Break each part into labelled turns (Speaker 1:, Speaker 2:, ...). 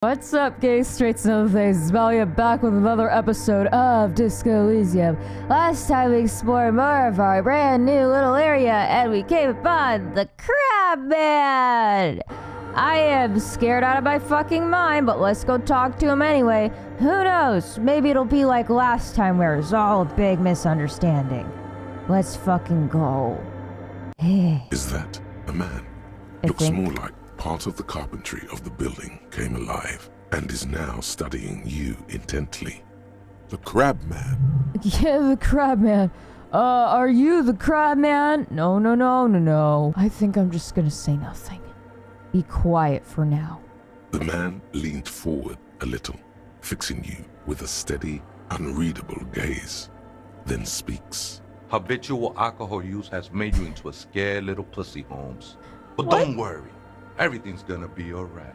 Speaker 1: What's up, gay straights and other things? It's Valia back with another episode of Disco Elysium. Last time we explored more of our brand new little area and we came upon the Crab Man. I am scared out of my fucking mind, but let's go talk to him anyway. Who knows? Maybe it'll be like last time where it was all a big misunderstanding. Let's fucking go.
Speaker 2: Is that a man? Looks more like part of the carpentry of the building came alive and is now studying you intently. The Crab Man.
Speaker 1: Yeah, the Crab Man. Are you the Crab Man? No. I think I'm just gonna say nothing. Be quiet for now.
Speaker 2: The man leaned forward a little, fixing you with a steady, unreadable gaze, then speaks.
Speaker 3: Habitual alcohol use has made you into a scared little pussy, Holmes. But don't worry. Everything's gonna be alright.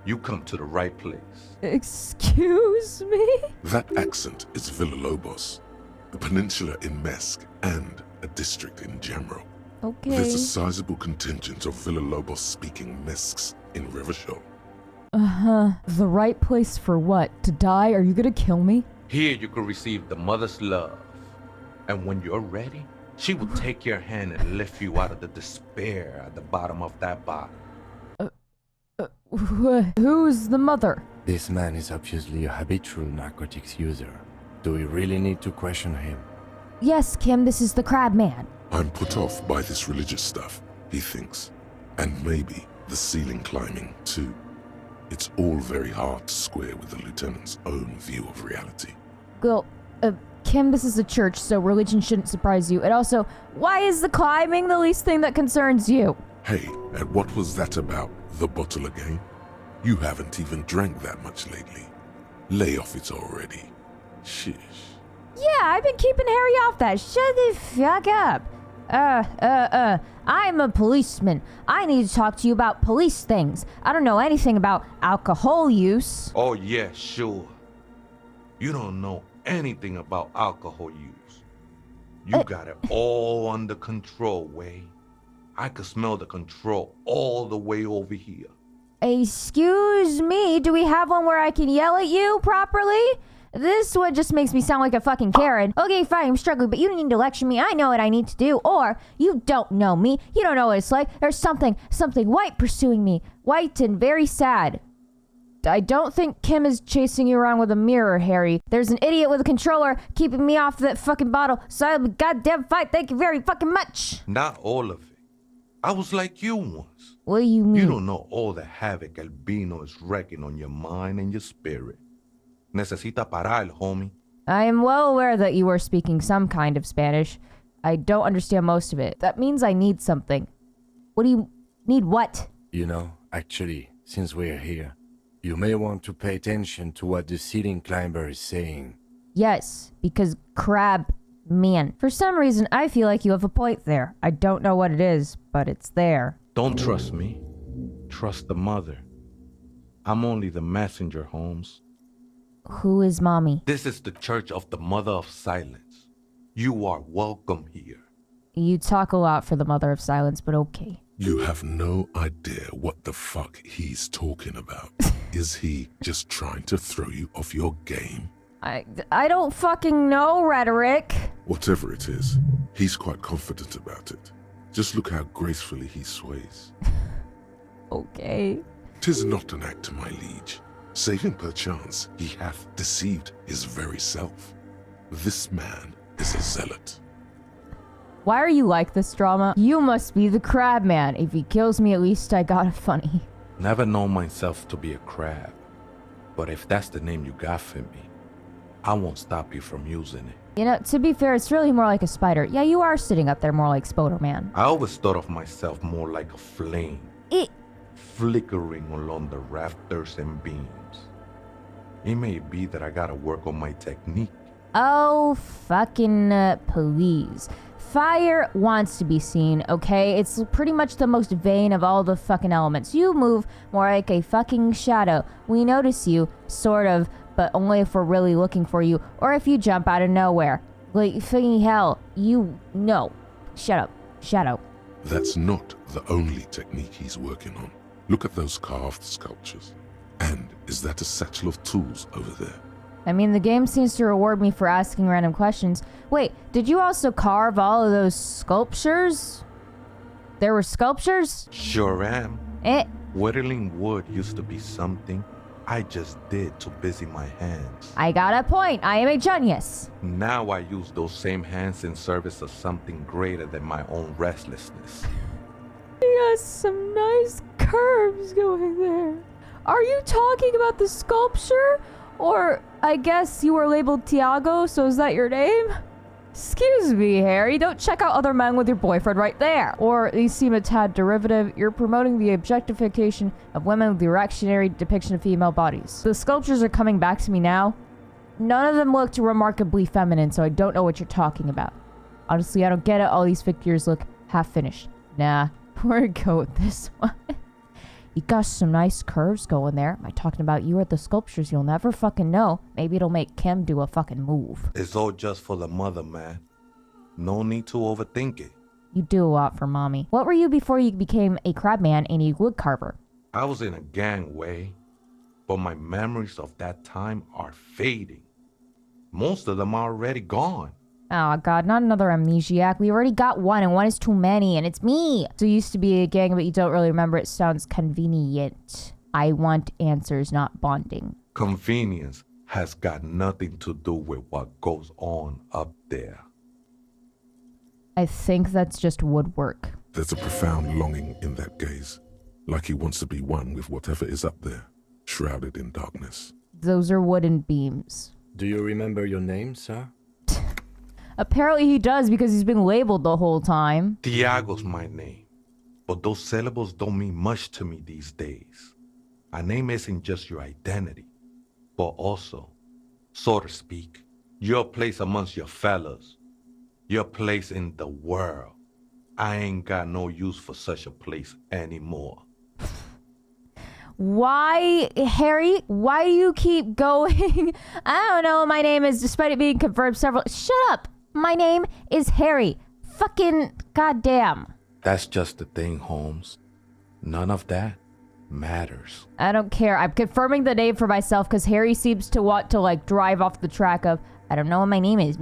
Speaker 3: You come to the right place.
Speaker 1: Excuse me?
Speaker 2: That accent is Villalobos, a peninsula in Mesk and a district in general.
Speaker 1: Okay.
Speaker 2: There's a sizable contingent of Villalobos-speaking Mesks in Revachol.
Speaker 1: The right place for what? To die? Are you gonna kill me?
Speaker 3: Here you can receive the mother's love. And when you're ready, she will take your hand and lift you out of the despair at the bottom of that bottle.
Speaker 1: Who's the mother?
Speaker 4: This man is obviously a habitual narcotics user. Do we really need to question him?
Speaker 1: Yes, Kim, this is the Crab Man.
Speaker 2: I'm put off by this religious stuff, he thinks. And maybe the ceiling climbing, too. It's all very hard to square with the lieutenant's own view of reality.
Speaker 1: Well, Kim, this is a church, so religion shouldn't surprise you. And also, why is the climbing the least thing that concerns you?
Speaker 2: Hey, and what was that about? The bottle again? You haven't even drank that much lately. Lay off it already. Shish.
Speaker 1: Yeah, I've been keeping Harry off that. Shut the fuck up. I'm a policeman. I need to talk to you about police things. I don't know anything about alcohol use.
Speaker 3: Oh yeah, sure. You don't know anything about alcohol use. You got it all under control, Wade. I could smell the control all the way over here.
Speaker 1: Excuse me, do we have one where I can yell at you properly? This one just makes me sound like a fucking Karen. Okay, fine, I'm struggling, but you don't need to lecture me. I know what I need to do. Or, you don't know me. You don't know what it's like. There's something white pursuing me. White and very sad. I don't think Kim is chasing you around with a mirror, Harry. There's an idiot with a controller keeping me off that fucking bottle. So I'll be goddamn fight. Thank you very fucking much.
Speaker 3: Not all of it. I was like you once.
Speaker 1: What do you mean?
Speaker 3: You don't know all the havoc Albino is wreaking on your mind and your spirit. Necesita parar, homie.
Speaker 1: I am well aware that you are speaking some kind of Spanish. I don't understand most of it. That means I need something. What do you need? What?
Speaker 4: You know, actually, since we're here, you may want to pay attention to what the ceiling climber is saying.
Speaker 1: Yes, because Crab Man. For some reason, I feel like you have a point there. I don't know what it is, but it's there.
Speaker 3: Don't trust me. Trust the mother. I'm only the messenger, Holmes.
Speaker 1: Who is Mommy?
Speaker 3: This is the Church of the Mother of Silence. You are welcome here.
Speaker 1: You talk a lot for the Mother of Silence, but okay.
Speaker 2: You have no idea what the fuck he's talking about. Is he just trying to throw you off your game?
Speaker 1: I don't fucking know, Rhetoric.
Speaker 2: Whatever it is, he's quite confident about it. Just look how gracefully he sways.
Speaker 1: Okay.
Speaker 2: 'Tis not an act, my liege. Save him perchance, he hath deceived his very self. This man is a zealot.
Speaker 1: Why are you like this, drama? You must be the Crab Man. If he kills me, at least I got it funny.
Speaker 3: Never known myself to be a crab. But if that's the name you got for me, I won't stop you from using it.
Speaker 1: You know, to be fair, it's really more like a spider. Yeah, you are sitting up there more like Spoder Man.
Speaker 3: I always thought of myself more like a flame. Flickering along the rafters and beams. It may be that I gotta work on my technique.
Speaker 1: Oh, fucking please. Fire wants to be seen, okay? It's pretty much the most vain of all the fucking elements. You move more like a fucking shadow. We notice you, sort of, but only if we're really looking for you, or if you jump out of nowhere. Like, fucking hell, you know. Shut up, shadow.
Speaker 2: That's not the only technique he's working on. Look at those carved sculptures. And Is that a satchel of tools over there?
Speaker 1: I mean, the game seems to reward me for asking random questions. Wait, did you also carve all of those sculptures? There were sculptures?
Speaker 3: Sure am.
Speaker 1: Eh.
Speaker 3: Whittling wood used to be something I just did to busy my hands.
Speaker 1: I got a point. I am a genius.
Speaker 3: Now I use those same hands in service of something greater than my own restlessness.
Speaker 1: He has some nice curves going there. Are you talking about the sculpture? Or, I guess you were labeled Tiago, so is that your name? Excuse me, Harry, don't check out other men with your boyfriend right there. Or, these seem a tad derivative. You're promoting the objectification of women with the reactionary depiction of female bodies. The sculptures are coming back to me now. None of them looked remarkably feminine, so I don't know what you're talking about. Honestly, I don't get it. All these figures look half finished. Nah, we're gonna go with this one. You got some nice curves going there. Am I talking about you or the sculptures? You'll never fucking know. Maybe it'll make Kim do a fucking move.
Speaker 3: It's all just for the mother, man. No need to overthink it.
Speaker 1: You do a lot for mommy. What were you before you became a crabman and a wood carver?
Speaker 3: I was in a gangway, but my memories of that time are fading. Most of them are already gone.
Speaker 1: Oh god, not another amnesiac. We already got one, and one is too many, and it's me. So you used to be a gang, but you don't really remember. It sounds convenient. I want answers, not bonding.
Speaker 3: Convenience has got nothing to do with what goes on up there.
Speaker 1: I think that's just woodwork.
Speaker 2: There's a profound longing in that gaze, like he wants to be one with whatever is up there, shrouded in darkness.
Speaker 1: Those are wooden beams.
Speaker 4: Do you remember your name, sir?
Speaker 1: Apparently he does because he's been labeled the whole time.
Speaker 3: Tiago's my name, but those syllables don't mean much to me these days. A name isn't just your identity, but also, so to speak, your place amongst your fellows, your place in the world. I ain't got no use for such a place anymore.
Speaker 1: Why, Harry? Why do you keep going? I don't know. My name is, despite it being confirmed several... Shut up. My name is Harry. Fucking goddamn.
Speaker 3: That's just the thing, Holmes. None of that matters.
Speaker 1: I don't care. I'm confirming the name for myself because Harry seems to want to, like, drive off the track of, I don't know what my name is.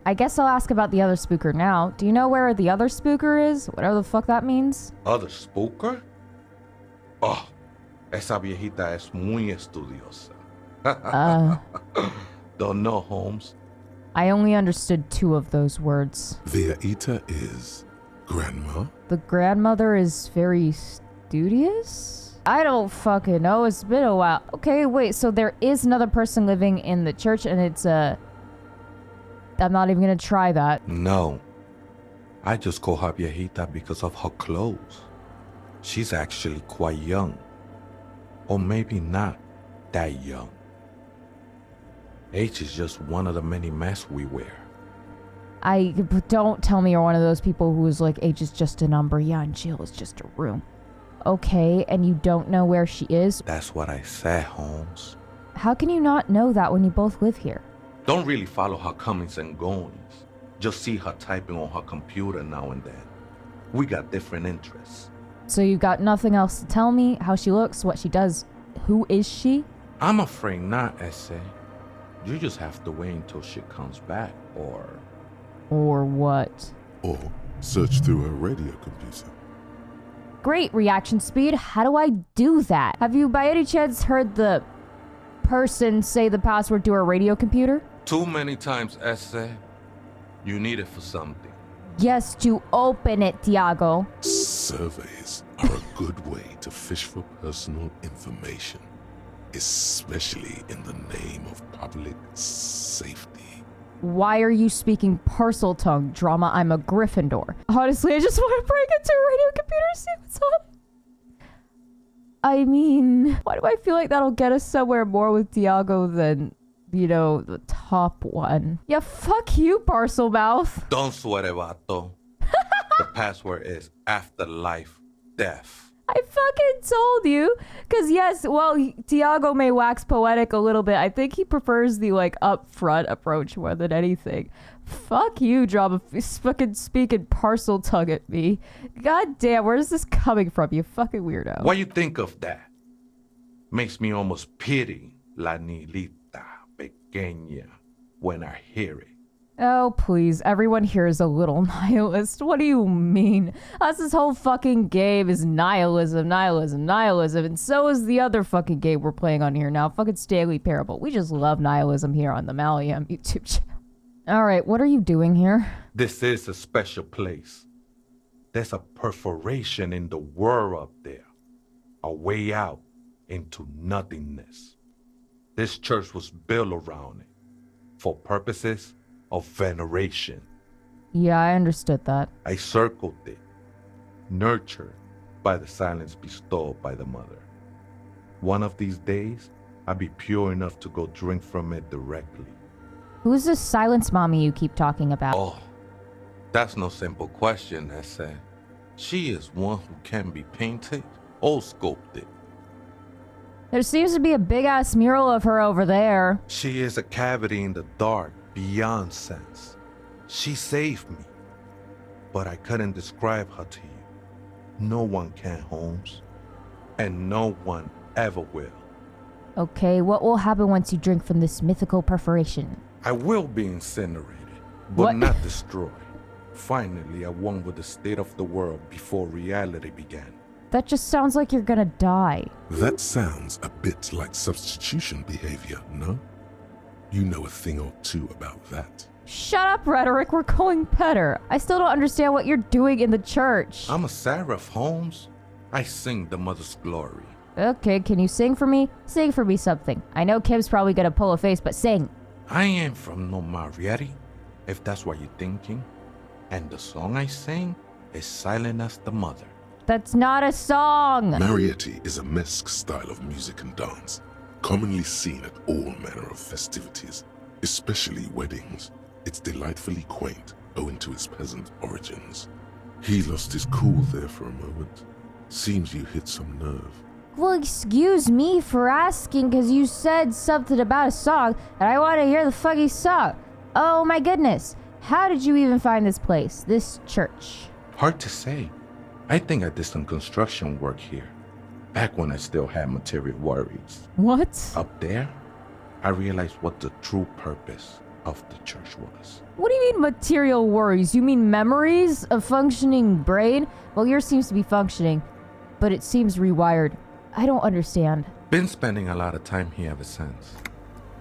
Speaker 1: I guess I'll ask about the other spooker now. Do you know where the other spooker is? Whatever the fuck that means.
Speaker 3: Other spooker? Oh, esa viejita es muy estudiosa. Don't know, Holmes.
Speaker 1: I only understood 2 of those words.
Speaker 2: Viejita is grandma?
Speaker 1: The grandmother is very studious? I don't fucking know. It's been a while. Okay, wait. So there is another person living in the church and it's I'm not even gonna try that.
Speaker 3: No. I just call her viejita because of her clothes. She's actually quite young. Or maybe not that young. Age is just one of the many masks we wear.
Speaker 1: Don't tell me you're one of those people who's like, age is just a number. Yeah, and jail is just a room. Okay, and you don't know where she is?
Speaker 3: That's what I said, Holmes.
Speaker 1: How can you not know that when you both live here?
Speaker 3: Don't really follow her comings and goings. Just see her typing on her computer now and then. We got different interests.
Speaker 1: So you got nothing else to tell me? How she looks, what she does? Who is she?
Speaker 3: I'm afraid not, Essay. You just have to wait until she comes back, or...
Speaker 1: Or what?
Speaker 2: Or search through her radio computer.
Speaker 1: Great reaction speed. How do I do that? Have you by any chance heard the person say the password to her radio computer?
Speaker 3: Too many times, Essay. You need it for something.
Speaker 1: Yes, to open it, Tiago.
Speaker 2: Surveys are a good way to fish for personal information, especially in the name of public safety.
Speaker 1: Why are you speaking parcel tongue, drama? I'm a Gryffindor. Honestly, I just want to break into a radio computer and see what's on. I mean, why do I feel like that'll get us somewhere more with Tiago than, you know, the top one? Yeah, fuck you, parcel mouth.
Speaker 3: Don't sweat it, vato. The password is afterlife death.
Speaker 1: I fucking told you. Because yes, well, Tiago may wax poetic a little bit. I think he prefers the, like, upfront approach more than anything. Fuck you, drama. Fucking speaking parcel tongue at me. God damn, where is this coming from, you fucking weirdo?
Speaker 3: What you think of that? Makes me almost pity La Nilita Pequeña when I hear it.
Speaker 1: Oh, please. Everyone here is a little nihilist. What do you mean? Us, this whole fucking game is nihilism, nihilism, nihilism, and so is the other fucking game we're playing on here now, fucking Stanley Parable. We just love nihilism here on the Maliam YouTube channel. Alright, what are you doing here?
Speaker 3: This is a special place. There's a perforation in the world up there. A way out into nothingness. This church was built around it for purposes of veneration.
Speaker 1: Yeah, I understood that.
Speaker 3: I circled it, nurtured by the silence bestowed by the mother. One of these days, I'll be pure enough to go drink from it directly.
Speaker 1: Who's this silence mommy you keep talking about?
Speaker 3: Oh, that's no simple question, Essa. She is one who can be painted or sculpted.
Speaker 1: There seems to be a big-ass mural of her over there.
Speaker 3: She is a cavity in the dark beyond sense. She saved me, but I couldn't describe her to you. No one can, Holmes, and no one ever will.
Speaker 1: Okay, what will happen once you drink from this mythical perforation?
Speaker 3: I will be incinerated, but
Speaker 1: What?
Speaker 3: not destroyed. Finally, I won with the state of the world before reality began.
Speaker 1: That just sounds like you're gonna die.
Speaker 2: That sounds a bit like substitution behavior, no? You know a thing or two about that.
Speaker 1: Shut up, Rhetoric. We're going better. I still don't understand what you're doing in the church.
Speaker 3: I'm a seraph, Holmes. I sing the mother's glory.
Speaker 1: Okay, can you sing for me? Sing for me something. I know Kim's probably gonna pull a face, but sing.
Speaker 3: I ain't from no Marietti, if that's what you're thinking. And the song I sing is silent as the mother.
Speaker 1: That's not a song.
Speaker 2: Marietti is a mesque style of music and dance, commonly seen at all manner of festivities, especially weddings. It's delightfully quaint, owing to its peasant origins. He lost his cool there for a moment. Seems you hit some nerve.
Speaker 1: Well, excuse me for asking, because you said something about a song, and I want to hear the fucking song. Oh my goodness. How did you even find this place, this church?
Speaker 3: Hard to say. I think I did some construction work here, back when I still had material worries.
Speaker 1: What?
Speaker 3: Up there, I realized what the true purpose of the church was.
Speaker 1: What do you mean material worries? You mean memories? A functioning brain? Well, yours seems to be functioning, but it seems rewired. I don't understand.
Speaker 3: Been spending a lot of time here ever since.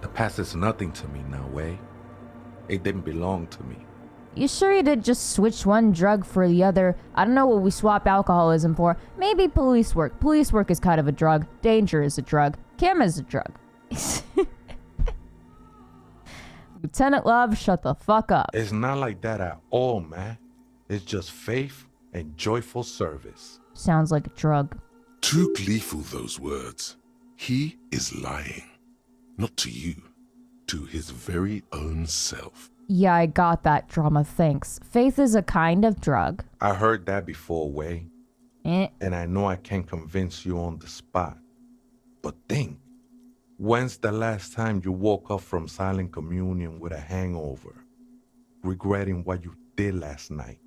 Speaker 3: The past is nothing to me now, eh? It didn't belong to me.
Speaker 1: You sure you did just switch one drug for the other? I don't know what we swap alcoholism for. Maybe police work. Police work is kind of a drug. Danger is a drug. Kim is a drug. Lieutenant Love, shut the fuck up.
Speaker 3: It's not like that at all, man. It's just faith and joyful service.
Speaker 1: Sounds like a drug.
Speaker 2: Too gleeful, those words. He is lying. Not to you, to his very own self.
Speaker 1: Yeah, I got that, drama, thanks. Faith is a kind of drug.
Speaker 3: I heard that before, Way. And I know I can't convince you on the spot. But think, when's the last time you woke up from silent communion with a hangover, regretting what you did last night?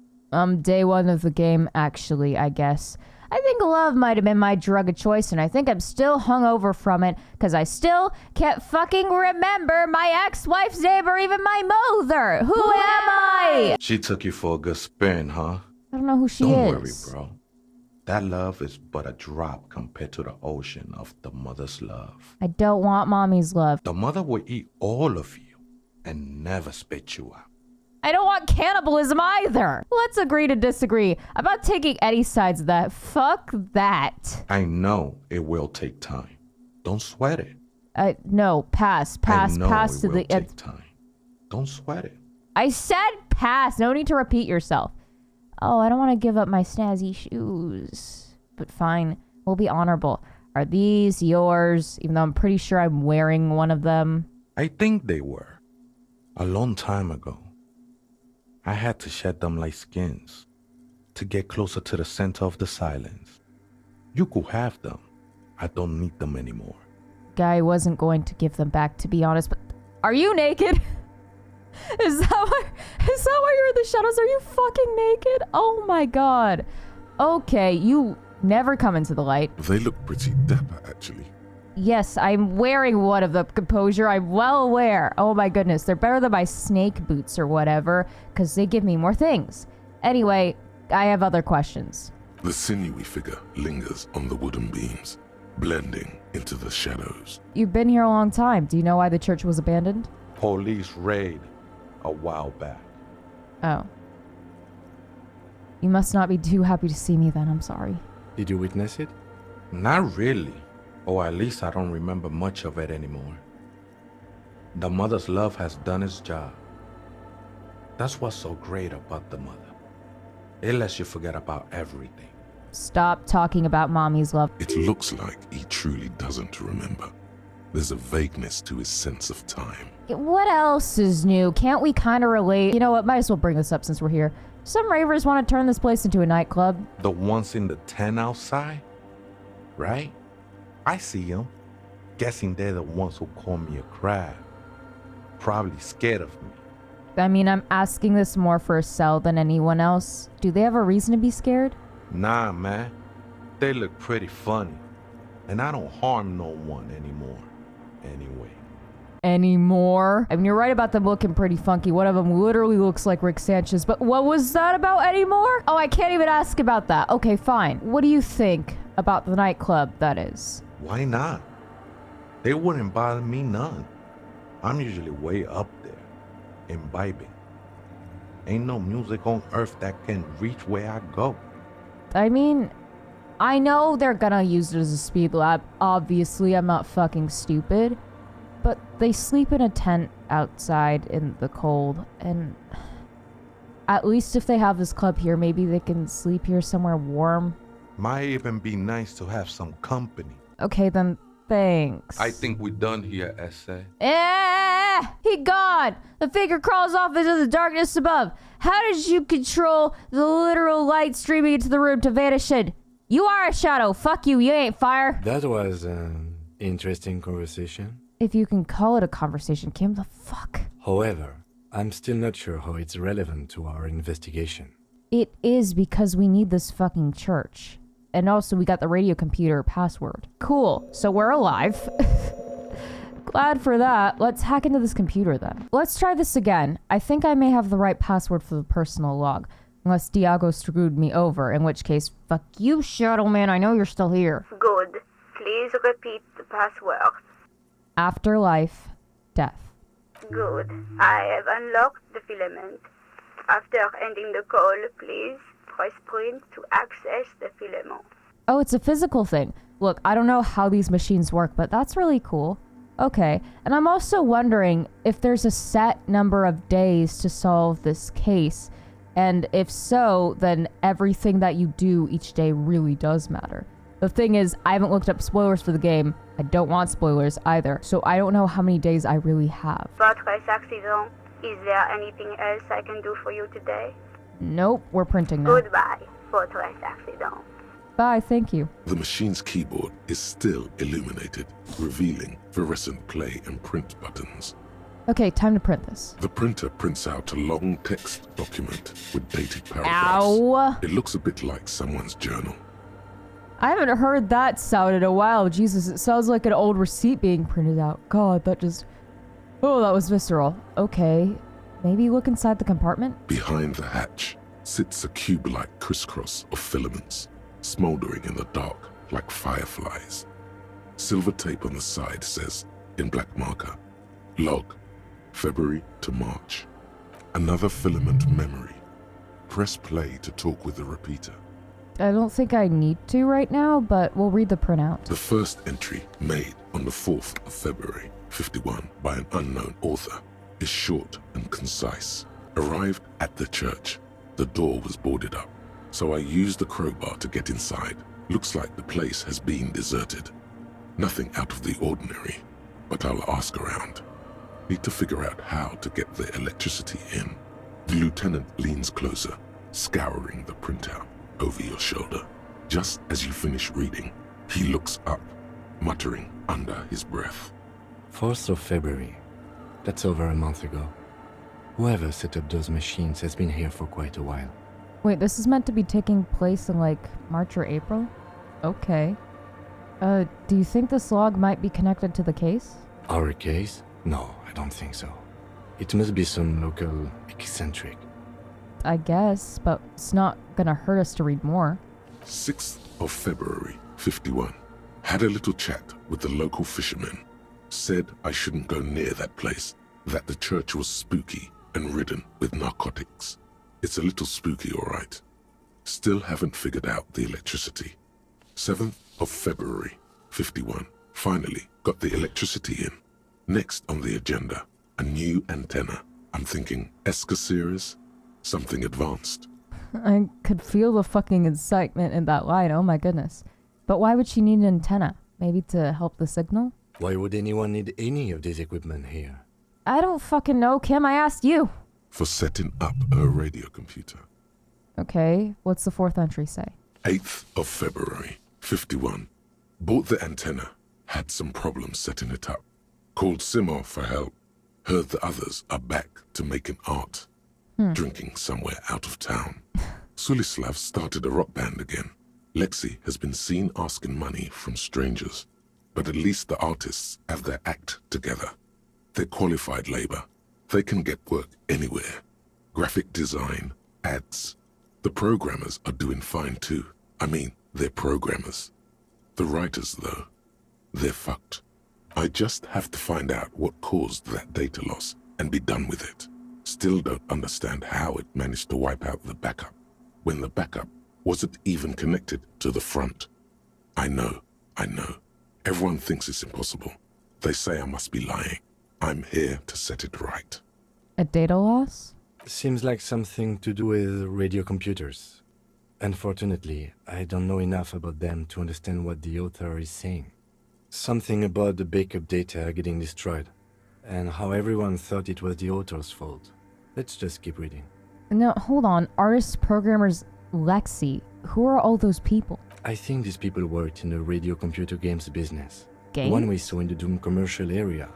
Speaker 1: Day one of the game, actually, I guess. I think love might have been my drug of choice, and I think I'm still hungover from it, because I still can't fucking remember my ex-wife's name or even my mother. Who am I?
Speaker 3: She took you for a good spin, huh?
Speaker 1: I don't know who she
Speaker 3: Don't
Speaker 1: is.
Speaker 3: worry, bro. That love is but a drop compared to the ocean of the mother's love.
Speaker 1: I don't want mommy's love.
Speaker 3: The mother will eat all of you and never spit you out.
Speaker 1: I don't want cannibalism either. Let's agree to disagree. I'm not taking any sides of that. Fuck that.
Speaker 3: I know it will take time. Don't sweat it.
Speaker 1: No, pass
Speaker 3: I know
Speaker 1: pass
Speaker 3: it
Speaker 1: to
Speaker 3: will
Speaker 1: the...
Speaker 3: take time. Don't sweat it.
Speaker 1: I said pass. No need to repeat yourself. Oh, I don't want to give up my snazzy shoes. But fine. We'll be honorable. Are these yours? Even though I'm pretty sure I'm wearing one of them.
Speaker 3: I think they were. A long time ago. I had to shed them like skins to get closer to the center of the silence. You could have them. I don't need them anymore.
Speaker 1: Guy wasn't going to give them back, to be honest, but... Are you naked? Is that why you're in the shadows? Are you fucking naked? Oh my god. Okay, you never come into the light.
Speaker 2: They look pretty dapper, actually.
Speaker 1: Yes, I'm wearing one of them, Composure. I'm well aware. Oh my goodness, they're better than my snake boots or whatever, because they give me more things. Anyway, I have other questions.
Speaker 2: The sinewy figure lingers on the wooden beams, blending into the shadows.
Speaker 1: You've been here a long time. Do you know why the church was abandoned?
Speaker 3: Police raid a while back.
Speaker 1: Oh. You must not be too happy to see me then, I'm sorry.
Speaker 4: Did you witness it?
Speaker 3: Not really. Or at least I don't remember much of it anymore. The mother's love has done its job. That's what's so great about the mother. It lets you forget about everything.
Speaker 1: Stop talking about mommy's love.
Speaker 2: It looks like he truly doesn't remember. There's a vagueness to his sense of time.
Speaker 1: What else is new? Can't we kind of relate? You know what? Might as well bring this up since we're here. Some ravers want to turn this place into a nightclub.
Speaker 3: The ones in the tent outside? Right? I see them. Guessing they're the ones who call me a crab. Probably scared of me.
Speaker 1: I mean, I'm asking this more for Cell than anyone else. Do they have a reason to be scared?
Speaker 3: Nah, man. They look pretty funny. And I don't harm no one anymore. Anyway.
Speaker 1: Anymore? I mean, you're right about them looking pretty funky. One of them literally looks like Rick Sanchez. But what was that about anymore? Oh, I can't even ask about that. Okay, fine. What do you think about the nightclub, that is?
Speaker 3: Why not? They wouldn't bother me none. I'm usually way up there, imbibing. Ain't no music on earth that can reach where I go.
Speaker 1: I mean, I know they're gonna use it as a speed lab. Obviously, I'm not fucking stupid. But they sleep in a tent outside in the cold, and at least if they have this club here, maybe they can sleep here somewhere warm.
Speaker 3: Might even be nice to have some company.
Speaker 1: Okay, then thanks.
Speaker 3: I think we're done here, Essay.
Speaker 1: He gone! The figure crawls off into the darkness above. How did you control the literal light streaming into the room to vanish in? You are a shadow. Fuck you, you ain't fire.
Speaker 4: That was an interesting conversation.
Speaker 1: If you can call it a conversation, Kim, the fuck?
Speaker 4: However, I'm still not sure how it's relevant to our investigation.
Speaker 1: It is because we need this fucking church. And also we got the radio computer password. Cool, so we're alive. Glad for that. Let's hack into this computer then. Let's try this again. I think I may have the right password for the personal log. Unless Diago screwed me over, in which case, fuck you, Shadow Man, I know you're still here.
Speaker 5: Good. Please repeat the password.
Speaker 1: Afterlife, death.
Speaker 5: Good. I have unlocked the filament. After ending the call, please press print to access the filament.
Speaker 1: Oh, it's a physical thing. Look, I don't know how these machines work, but that's really cool. Okay, and I'm also wondering if there's a set number of days to solve this case. And if so, then everything that you do each day really does matter. The thing is, I haven't looked up spoilers for the game. I don't want spoilers either, so I don't know how many days I really have.
Speaker 5: Votre accident. Is there anything else I can do for you today?
Speaker 1: Nope, we're printing now.
Speaker 5: Goodbye, votre accident.
Speaker 1: Bye, thank you.
Speaker 2: The machine's keyboard is still illuminated, revealing fluorescent play and print buttons.
Speaker 1: Okay, time to print this.
Speaker 2: The printer prints out a long text document with dated paragraphs.
Speaker 1: Ow!
Speaker 2: It looks a bit like someone's journal.
Speaker 1: I haven't heard that sound in a while. Jesus, it sounds like an old receipt being printed out. God, that just... Oh, that was visceral. Okay, maybe look inside the compartment?
Speaker 2: Behind the hatch sits a cube-like crisscross of filaments, smoldering in the dark like fireflies. Silver tape on the side says, in black marker, log, February to March. Another filament memory. Press play to talk with the repeater.
Speaker 1: I don't think I need to right now, but we'll read the printout.
Speaker 2: The first entry, made on the 4th of February, 51, by an unknown author, is short and concise. Arrived at the church. The door was boarded up, so I used the crowbar to get inside. Looks like the place has been deserted. Nothing out of the ordinary, but I'll ask around. Need to figure out how to get the electricity in. The lieutenant leans closer, scouring the printout over your shoulder. Just as you finish reading, he looks up, muttering under his breath.
Speaker 4: 4th of February. That's over a month ago. Whoever set up those machines has been here for quite a while.
Speaker 1: Wait, this is meant to be taking place in like March or April? Okay. Do you think this log might be connected to the case?
Speaker 4: Our case? No, I don't think so. It must be some local eccentric.
Speaker 1: I guess, but it's not gonna hurt us to read more.
Speaker 2: 6th of February, 51. Had a little chat with the local fishermen. Said I shouldn't go near that place, that the church was spooky and ridden with narcotics. It's a little spooky, all right. Still haven't figured out the electricity. 7th of February, 51. Finally got the electricity in. Next on the agenda, a new antenna. I'm thinking Esca series, something advanced.
Speaker 1: I could feel the fucking excitement in that line, oh my goodness. But why would she need an antenna? Maybe to help the signal?
Speaker 4: Why would anyone need any of this equipment here?
Speaker 1: I don't fucking know, Kim, I asked you.
Speaker 2: For setting up a radio computer.
Speaker 1: Okay, what's the 4th entry say?
Speaker 2: 8th of February, 51. Bought the antenna, had some problems setting it up. Called Simo for help. Heard the others are back to making art. Drinking somewhere out of town. Sulislav started a rock band again. Lexi has been seen asking money from strangers. But at least the artists have their act together. They're qualified labor. They can get work anywhere. Graphic design, ads. The programmers are doing fine too. I mean, they're programmers. The writers, though, they're fucked. I just have to find out what caused that data loss and be done with it. Still don't understand how it managed to wipe out the backup, when the backup wasn't even connected to the front. I know. Everyone thinks it's impossible. They say I must be lying. I'm here to set it right.
Speaker 1: A data loss?
Speaker 4: Seems like something to do with radio computers. Unfortunately, I don't know enough about them to understand what the author is saying. Something about the backup data getting destroyed, and how everyone thought it was the author's fault. Let's just keep reading.
Speaker 1: No, hold on. Artists, programmers, Lexi. Who are all those people?
Speaker 4: I think these people worked in the radio computer games business.
Speaker 1: Game?
Speaker 4: The one we saw in the Doom commercial area.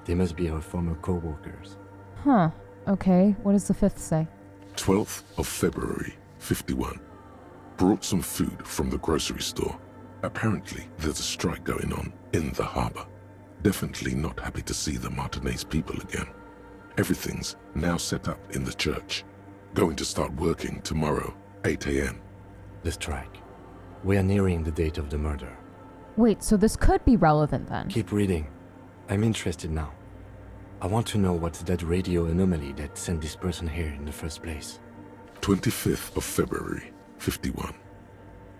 Speaker 4: They must be our former co-workers.
Speaker 1: Huh. Okay, what does the 5th say?
Speaker 2: 12th of February, 51. Brought some food from the grocery store. Apparently, there's a strike going on in the harbor. Definitely not happy to see the Martinez people again. Everything's now set up in the church. Going to start working tomorrow, 8 a.m.
Speaker 4: The strike. We are nearing the date of the murder.
Speaker 1: Wait, so this could be relevant then?
Speaker 4: Keep reading. I'm interested now. I want to know what's that radio anomaly that sent this person here in the first place.
Speaker 2: 25th of February, 51.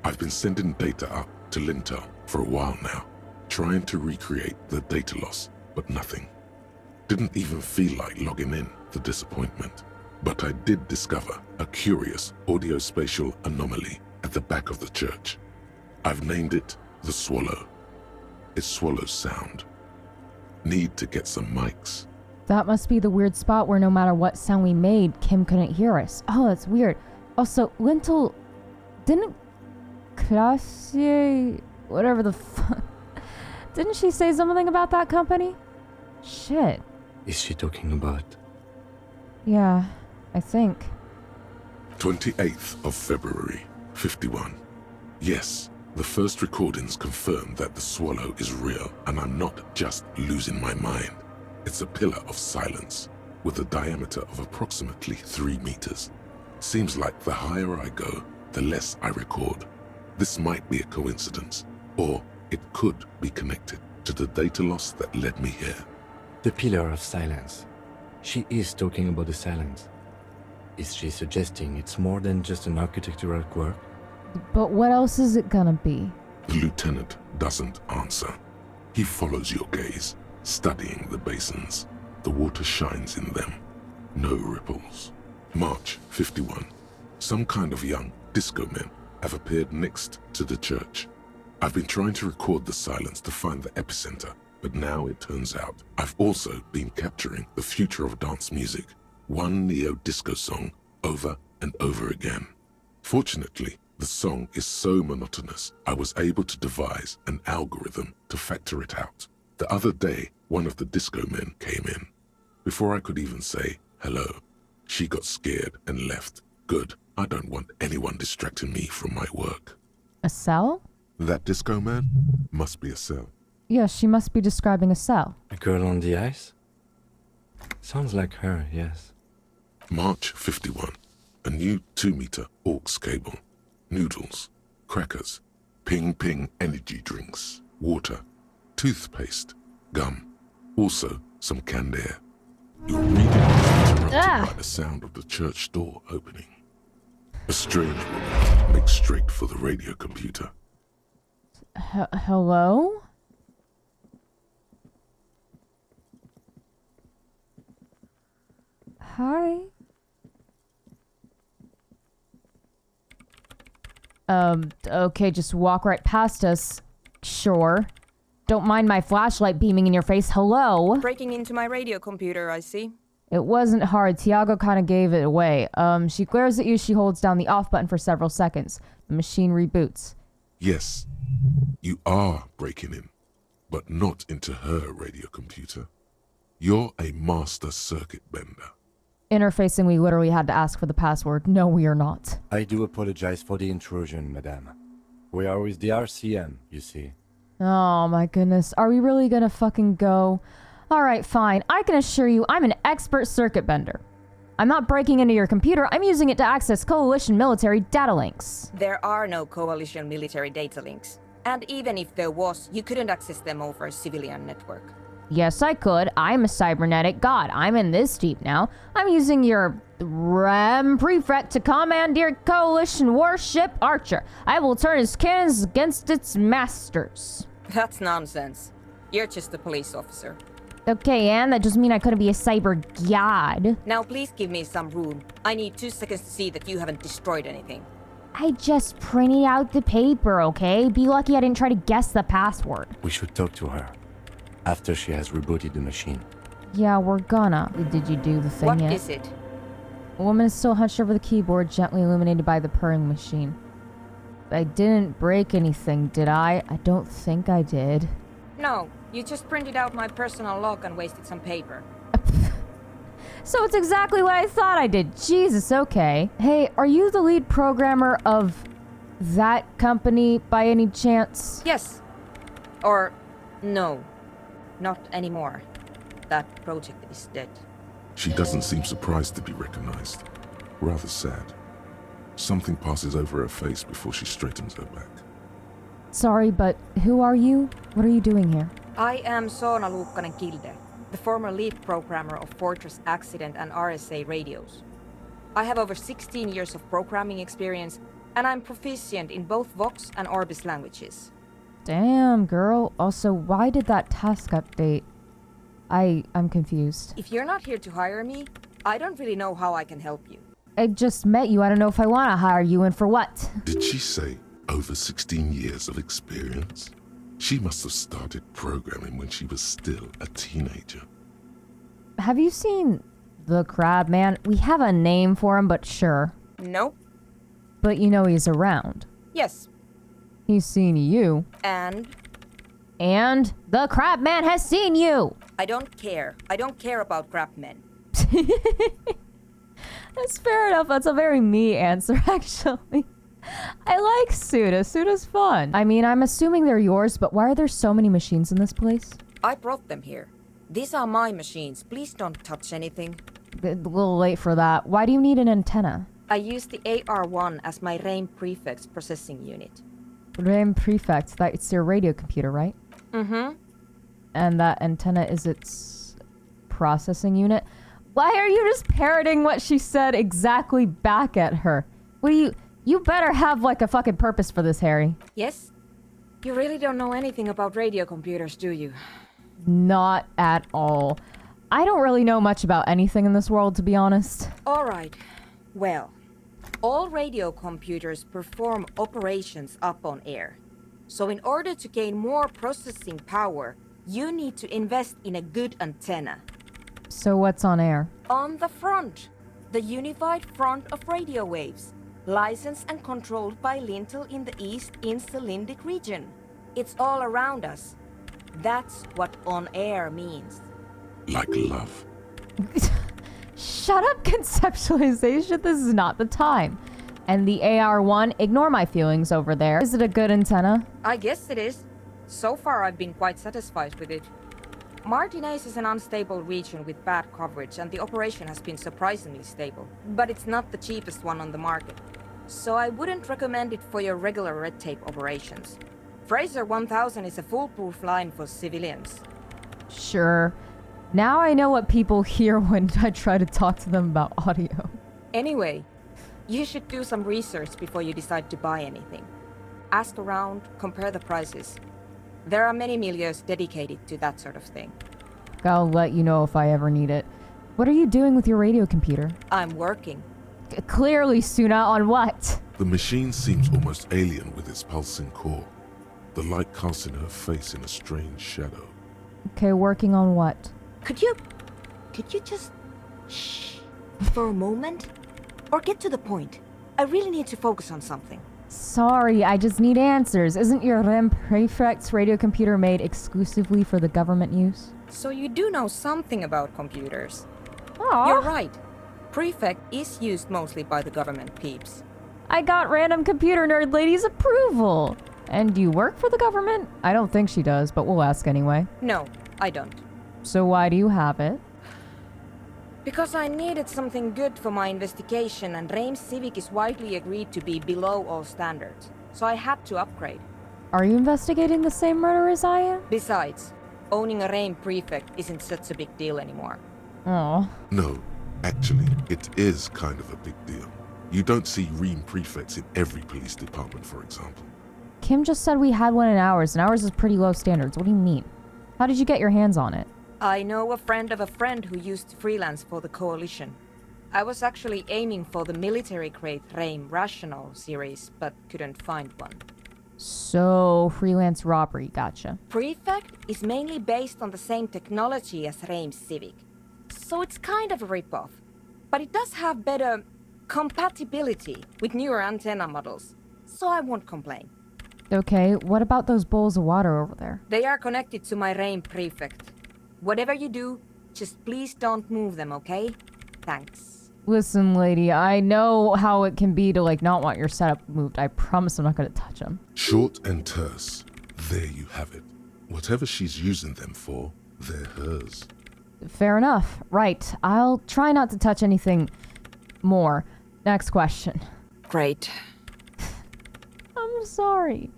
Speaker 2: I've been sending data up to Lintel for a while now, trying to recreate the data loss, but nothing. Didn't even feel like logging in, the disappointment. But I did discover a curious audio-spatial anomaly at the back of the church. I've named it the Swallow. It swallows sound. Need to get some mics.
Speaker 1: That must be the weird spot where no matter what sound we made, Kim couldn't hear us. Oh, that's weird. Also, Lintel didn't Classier, whatever the fuck. Didn't she say something about that company? Shit.
Speaker 4: Is she talking about?
Speaker 1: Yeah, I think.
Speaker 2: 28th of February, 51. Yes, the first recordings confirm that the swallow is real and I'm not just losing my mind. It's a pillar of silence with a diameter of approximately 3 meters. Seems like the higher I go, the less I record. This might be a coincidence, or it could be connected to the data loss that led me here.
Speaker 4: The pillar of silence. She is talking about the silence. Is she suggesting it's more than just an architectural quirk?
Speaker 1: But what else is it gonna be?
Speaker 2: The lieutenant doesn't answer. He follows your gaze, studying the basins. The water shines in them. No ripples. March 51. Some kind of young disco men have appeared next to the church. I've been trying to record the silence to find the epicenter, but now it turns out I've also been capturing the future of dance music, one neo-disco song over and over again. Fortunately, the song is so monotonous, I was able to devise an algorithm to factor it out. The other day, one of the disco men came in. Before I could even say hello, she got scared and left. Good, I don't want anyone distracting me from my work.
Speaker 1: A cell?
Speaker 2: That disco man must be a cell.
Speaker 1: Yes, she must be describing a cell.
Speaker 4: A girl on the ice? Sounds like her, yes.
Speaker 2: March 51. A new 2-meter aux cable. Noodles, crackers, ping energy drinks, water, toothpaste, gum. Also, some canned air. Your reading is interrupted by the sound of the church door opening. A strange woman makes straight for the radio computer.
Speaker 1: Hello? Hi. Okay, just walk right past us. Sure. Don't mind my flashlight beaming in your face. Hello?
Speaker 6: Breaking into my radio computer, I see.
Speaker 1: It wasn't hard. Tiago kind of gave it away. She glares at you. She holds down the off button for several seconds. The machine reboots.
Speaker 2: Yes, you are breaking in, but not into her radio computer. You're a master circuit bender.
Speaker 1: Interfacing, we literally had to ask for the password. No, we are not.
Speaker 4: I do apologize for the intrusion, madame. We are with the RCM, you see.
Speaker 1: Oh my goodness. Are we really gonna fucking go? Alright, fine. I can assure you I'm an expert circuit bender. I'm not breaking into your computer. I'm using it to access Coalition military data links.
Speaker 6: There are no Coalition military data links. And even if there was, you couldn't access them over a civilian network.
Speaker 1: Yes, I could. I'm a cybernetic god. I'm in this deep now. I'm using your REM prefect to commandeer Coalition warship Archer. I will turn his cannons against its masters.
Speaker 6: That's nonsense. You're just a police officer.
Speaker 1: Okay, and that doesn't mean I couldn't be a cyber god.
Speaker 6: Now please give me some room. I need 2 seconds to see that you haven't destroyed anything.
Speaker 1: I just printed out the paper, okay? Be lucky I didn't try to guess the password.
Speaker 4: We should talk to her after she has rebooted the machine.
Speaker 1: Yeah, we're gonna. Did you do the thing
Speaker 6: What
Speaker 1: yet?
Speaker 6: is it?
Speaker 1: A woman is still hunched over the keyboard, gently illuminated by the purring machine. I didn't break anything, did I? I don't think I did.
Speaker 6: No, you just printed out my personal log and wasted some paper.
Speaker 1: So it's exactly what I thought I did. Jesus, okay. Hey, are you the lead programmer of that company by any chance?
Speaker 6: Yes. Or no. Not anymore. That project is dead.
Speaker 2: She doesn't seem surprised to be recognized. Rather sad. Something passes over her face before she straightens her back.
Speaker 1: Sorry, but who are you? What are you doing here?
Speaker 6: I am Soona Luukkanen-Kilde, the former lead programmer of Fortress Accident and RSA radios. I have over 16 years of programming experience, and I'm proficient in both Vox and Orbis languages.
Speaker 1: Damn, girl. Also, why did that task update? I'm confused.
Speaker 6: If you're not here to hire me, I don't really know how I can help you.
Speaker 1: I just met you. I don't know if I want to hire you, and for what?
Speaker 2: Did she say over 16 years of experience? She must have started programming when she was still a teenager.
Speaker 1: Have you seen the Crab Man? We have a name for him, but sure.
Speaker 6: Nope.
Speaker 1: But you know he's around.
Speaker 6: Yes.
Speaker 1: He's seen you.
Speaker 6: And
Speaker 1: And the Crab Man has seen you!
Speaker 6: I don't care. I don't care about crap men.
Speaker 1: That's fair enough. That's a very me answer, actually. I like Suda. Suda's fun. I mean, I'm assuming they're yours, but why are there so many machines in this place?
Speaker 6: I brought them here. These are my machines. Please don't touch anything.
Speaker 1: A little late for that. Why do you need an antenna?
Speaker 6: I use the AR-1 as my RAIN prefect's processing unit.
Speaker 1: RAM Prefect, that's your radio computer, right?
Speaker 6: Mm-hmm.
Speaker 1: And that antenna is its processing unit? Why are you just parroting what she said exactly back at her? What do you better have like a fucking purpose for this, Harry.
Speaker 6: Yes? You really don't know anything about radio computers, do you?
Speaker 1: Not at all. I don't really know much about anything in this world, to be honest.
Speaker 6: All right. Well, all radio computers perform operations up on air. So in order to gain more processing power, you need to invest in a good antenna.
Speaker 1: So what's on air?
Speaker 6: On the front, the unified front of radio waves, licensed and controlled by Lintel in the East Insulindic region. It's all around us. That's what on air means.
Speaker 2: Like love.
Speaker 1: Shut up, conceptualization. This is not the time. And the AR-1, ignore my feelings over there. Is it a good antenna?
Speaker 6: I guess it is. So far, I've been quite satisfied with it. Martinez is an unstable region with bad coverage, and the operation has been surprisingly stable. But it's not the cheapest one on the market, so I wouldn't recommend it for your regular red tape operations. Fraser 1000 is a foolproof line for civilians.
Speaker 1: Sure. Now I know what people hear when I try to talk to them about audio.
Speaker 6: Anyway, you should do some research before you decide to buy anything. Ask around, compare the prices. There are many milieus dedicated to that sort of thing.
Speaker 1: I'll let you know if I ever need it. What are you doing with your radio computer?
Speaker 6: I'm working.
Speaker 1: Clearly, Suna, on what?
Speaker 2: The machine seems almost alien with its pulsing core. The light casting her face in a strange shadow.
Speaker 1: Okay, working on what?
Speaker 6: Could you just shh for a moment? Or get to the point. I really need to focus on something.
Speaker 1: Sorry, I just need answers. Isn't your REM Prefect's radio computer made exclusively for the government use?
Speaker 6: So you do know something about computers.
Speaker 1: Aw.
Speaker 6: You're right. Prefect is used mostly by the government peeps.
Speaker 1: I got random computer nerd lady's approval. And do you work for the government? I don't think she does, but we'll ask anyway.
Speaker 6: No, I don't.
Speaker 1: So why do you have it?
Speaker 6: Because I needed something good for my investigation, and Reims Civic is widely agreed to be below all standards. So I had to upgrade.
Speaker 1: Are you investigating the same murder as I am?
Speaker 6: Besides, owning a Reims prefect isn't such a big deal anymore.
Speaker 1: Oh.
Speaker 2: No, actually, it is kind of a big deal. You don't see Ream prefects in every police department, for example.
Speaker 1: Kim just said we had one in ours, and ours is pretty low standards. What do you mean? How did you get your hands on it?
Speaker 6: I know a friend of a friend who used to freelance for the Coalition. I was actually aiming for the military-grade Reim Rational series, but couldn't find one.
Speaker 1: So, freelance robbery, gotcha.
Speaker 6: Prefect is mainly based on the same technology as Reims Civic, so it's kind of a ripoff. But it does have better compatibility with newer antenna models, so I won't complain.
Speaker 1: Okay, what about those bowls of water over there?
Speaker 6: They are connected to my Reim Prefect. Whatever you do, just please don't move them, okay? Thanks.
Speaker 1: Listen, lady, I know how it can be to, not want your setup moved. I promise I'm not gonna touch them.
Speaker 2: Short and terse. There you have it. Whatever she's using them for, they're hers.
Speaker 1: Fair enough. Right. I'll try not to touch anything more. Next question.
Speaker 6: Great.
Speaker 1: I'm sorry.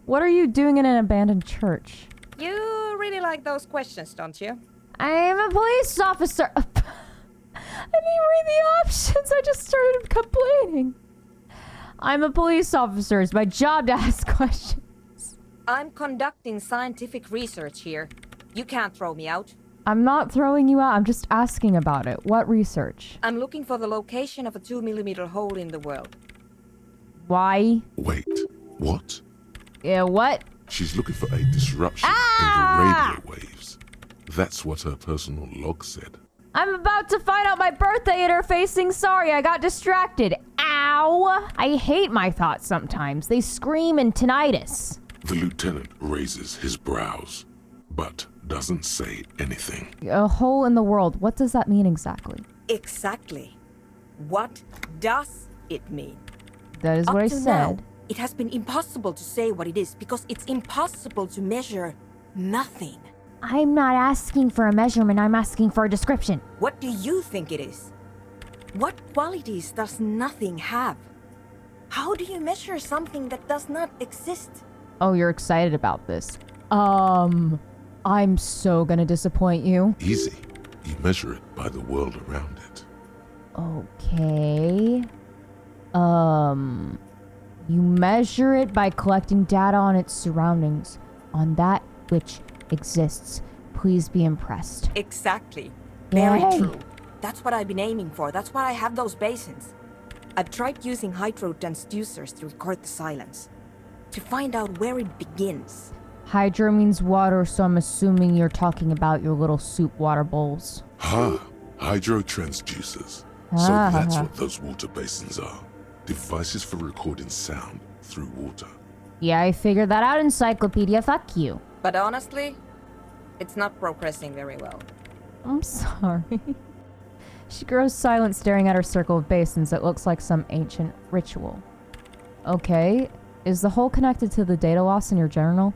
Speaker 1: What are you doing in an abandoned church?
Speaker 6: You really like those questions, don't you?
Speaker 1: I'm a police officer. I didn't read the options. I just started complaining. I'm a police officer. It's my job to ask questions.
Speaker 6: I'm conducting scientific research here. You can't throw me out.
Speaker 1: I'm not throwing you out. I'm just asking about it. What research?
Speaker 6: I'm looking for the location of a 2mm hole in the world.
Speaker 1: Why?
Speaker 2: Wait, what?
Speaker 1: Yeah, what?
Speaker 2: She's looking for a disruption in the radio waves. That's what her personal log said.
Speaker 1: I'm about to find out my birthday interfacing. Sorry, I got distracted. Ow! I hate my thoughts sometimes. They scream in tinnitus.
Speaker 2: The lieutenant raises his brows, but doesn't say anything.
Speaker 1: A hole in the world. What does that mean exactly?
Speaker 6: Exactly. What does it mean?
Speaker 1: That is what I
Speaker 6: Up to
Speaker 1: said.
Speaker 6: now, it has been impossible to say what it is because it's impossible to measure nothing.
Speaker 1: I'm not asking for a measurement. I'm asking for a description.
Speaker 6: What do you think it is? What qualities does nothing have? How do you measure something that does not exist?
Speaker 1: Oh, you're excited about this. I'm so gonna disappoint you.
Speaker 2: Easy. You measure it by the world around it.
Speaker 1: Okay. You measure it by collecting data on its surroundings, on that which exists. Please be impressed.
Speaker 6: Exactly. Very
Speaker 1: Yay.
Speaker 6: true. That's what I've been aiming for. That's why I have those basins. I've tried using hydro transducers to record the silence, to find out where it begins.
Speaker 1: Hydro means water, so I'm assuming you're talking about your little soup water bowls.
Speaker 2: Hydro transducers. So that's what those water basins are. Devices for recording sound through water.
Speaker 1: Yeah, I figured that out, encyclopedia. Fuck you.
Speaker 6: But honestly, it's not progressing very well.
Speaker 1: I'm sorry. She grows silent, staring at her circle of basins that looks like some ancient ritual. Okay, is the hole connected to the data loss in your journal?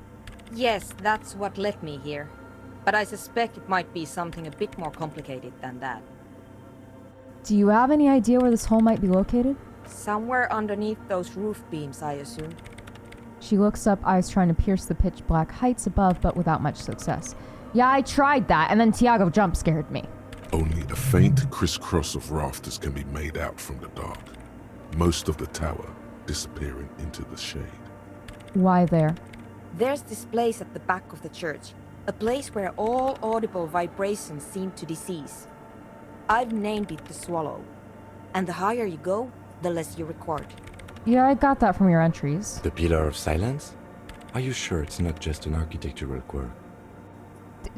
Speaker 6: Yes, that's what led me here. But I suspect it might be something a bit more complicated than that.
Speaker 1: Do you have any idea where this hole might be located?
Speaker 6: Somewhere underneath those roof beams, I assume.
Speaker 1: She looks up, eyes trying to pierce the pitch black heights above, but without much success. Yeah, I tried that, and then Tiago jump scared me.
Speaker 2: Only a faint crisscross of rafters can be made out from the dark. Most of the tower disappearing into the shade.
Speaker 1: Why there?
Speaker 6: There's this place at the back of the church. A place where all audible vibrations seem to decease. I've named it the Swallow. And the higher you go, the less you record.
Speaker 1: Yeah, I got that from your entries.
Speaker 4: The Pillar of Silence? Are you sure it's not just an architectural quirk?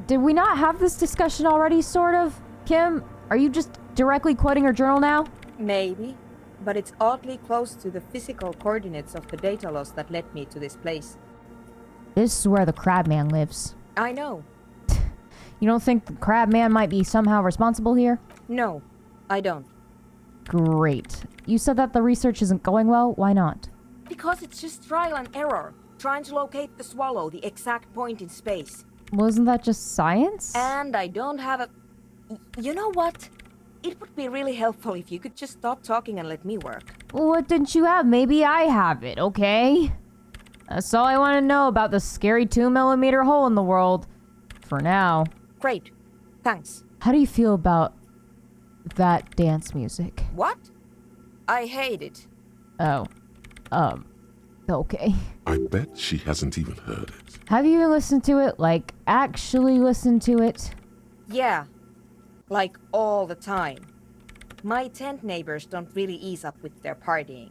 Speaker 1: Did we not have this discussion already, sort of? Kim, are you just directly quoting her journal now?
Speaker 6: Maybe. But it's oddly close to the physical coordinates of the data loss that led me to this place.
Speaker 1: This is where the Crab Man lives.
Speaker 6: I know.
Speaker 1: You don't think the Crab Man might be somehow responsible here?
Speaker 6: No, I don't.
Speaker 1: Great. You said that the research isn't going well. Why not?
Speaker 6: Because it's just trial and error. Trying to locate the Swallow, the exact point in space.
Speaker 1: Wasn't that just science?
Speaker 6: And I don't have a... You know what? It would be really helpful if you could just stop talking and let me work.
Speaker 1: What didn't you have? Maybe I have it, okay? That's all I want to know about the scary 2mm hole in the world. For now.
Speaker 6: Great. Thanks.
Speaker 1: How do you feel about that dance music?
Speaker 6: What? I hate it.
Speaker 1: Oh. Okay.
Speaker 2: I bet she hasn't even heard it.
Speaker 1: Have you listened to it? Like, actually listened to it?
Speaker 6: Yeah. Like, all the time. My tent neighbors don't really ease up with their partying,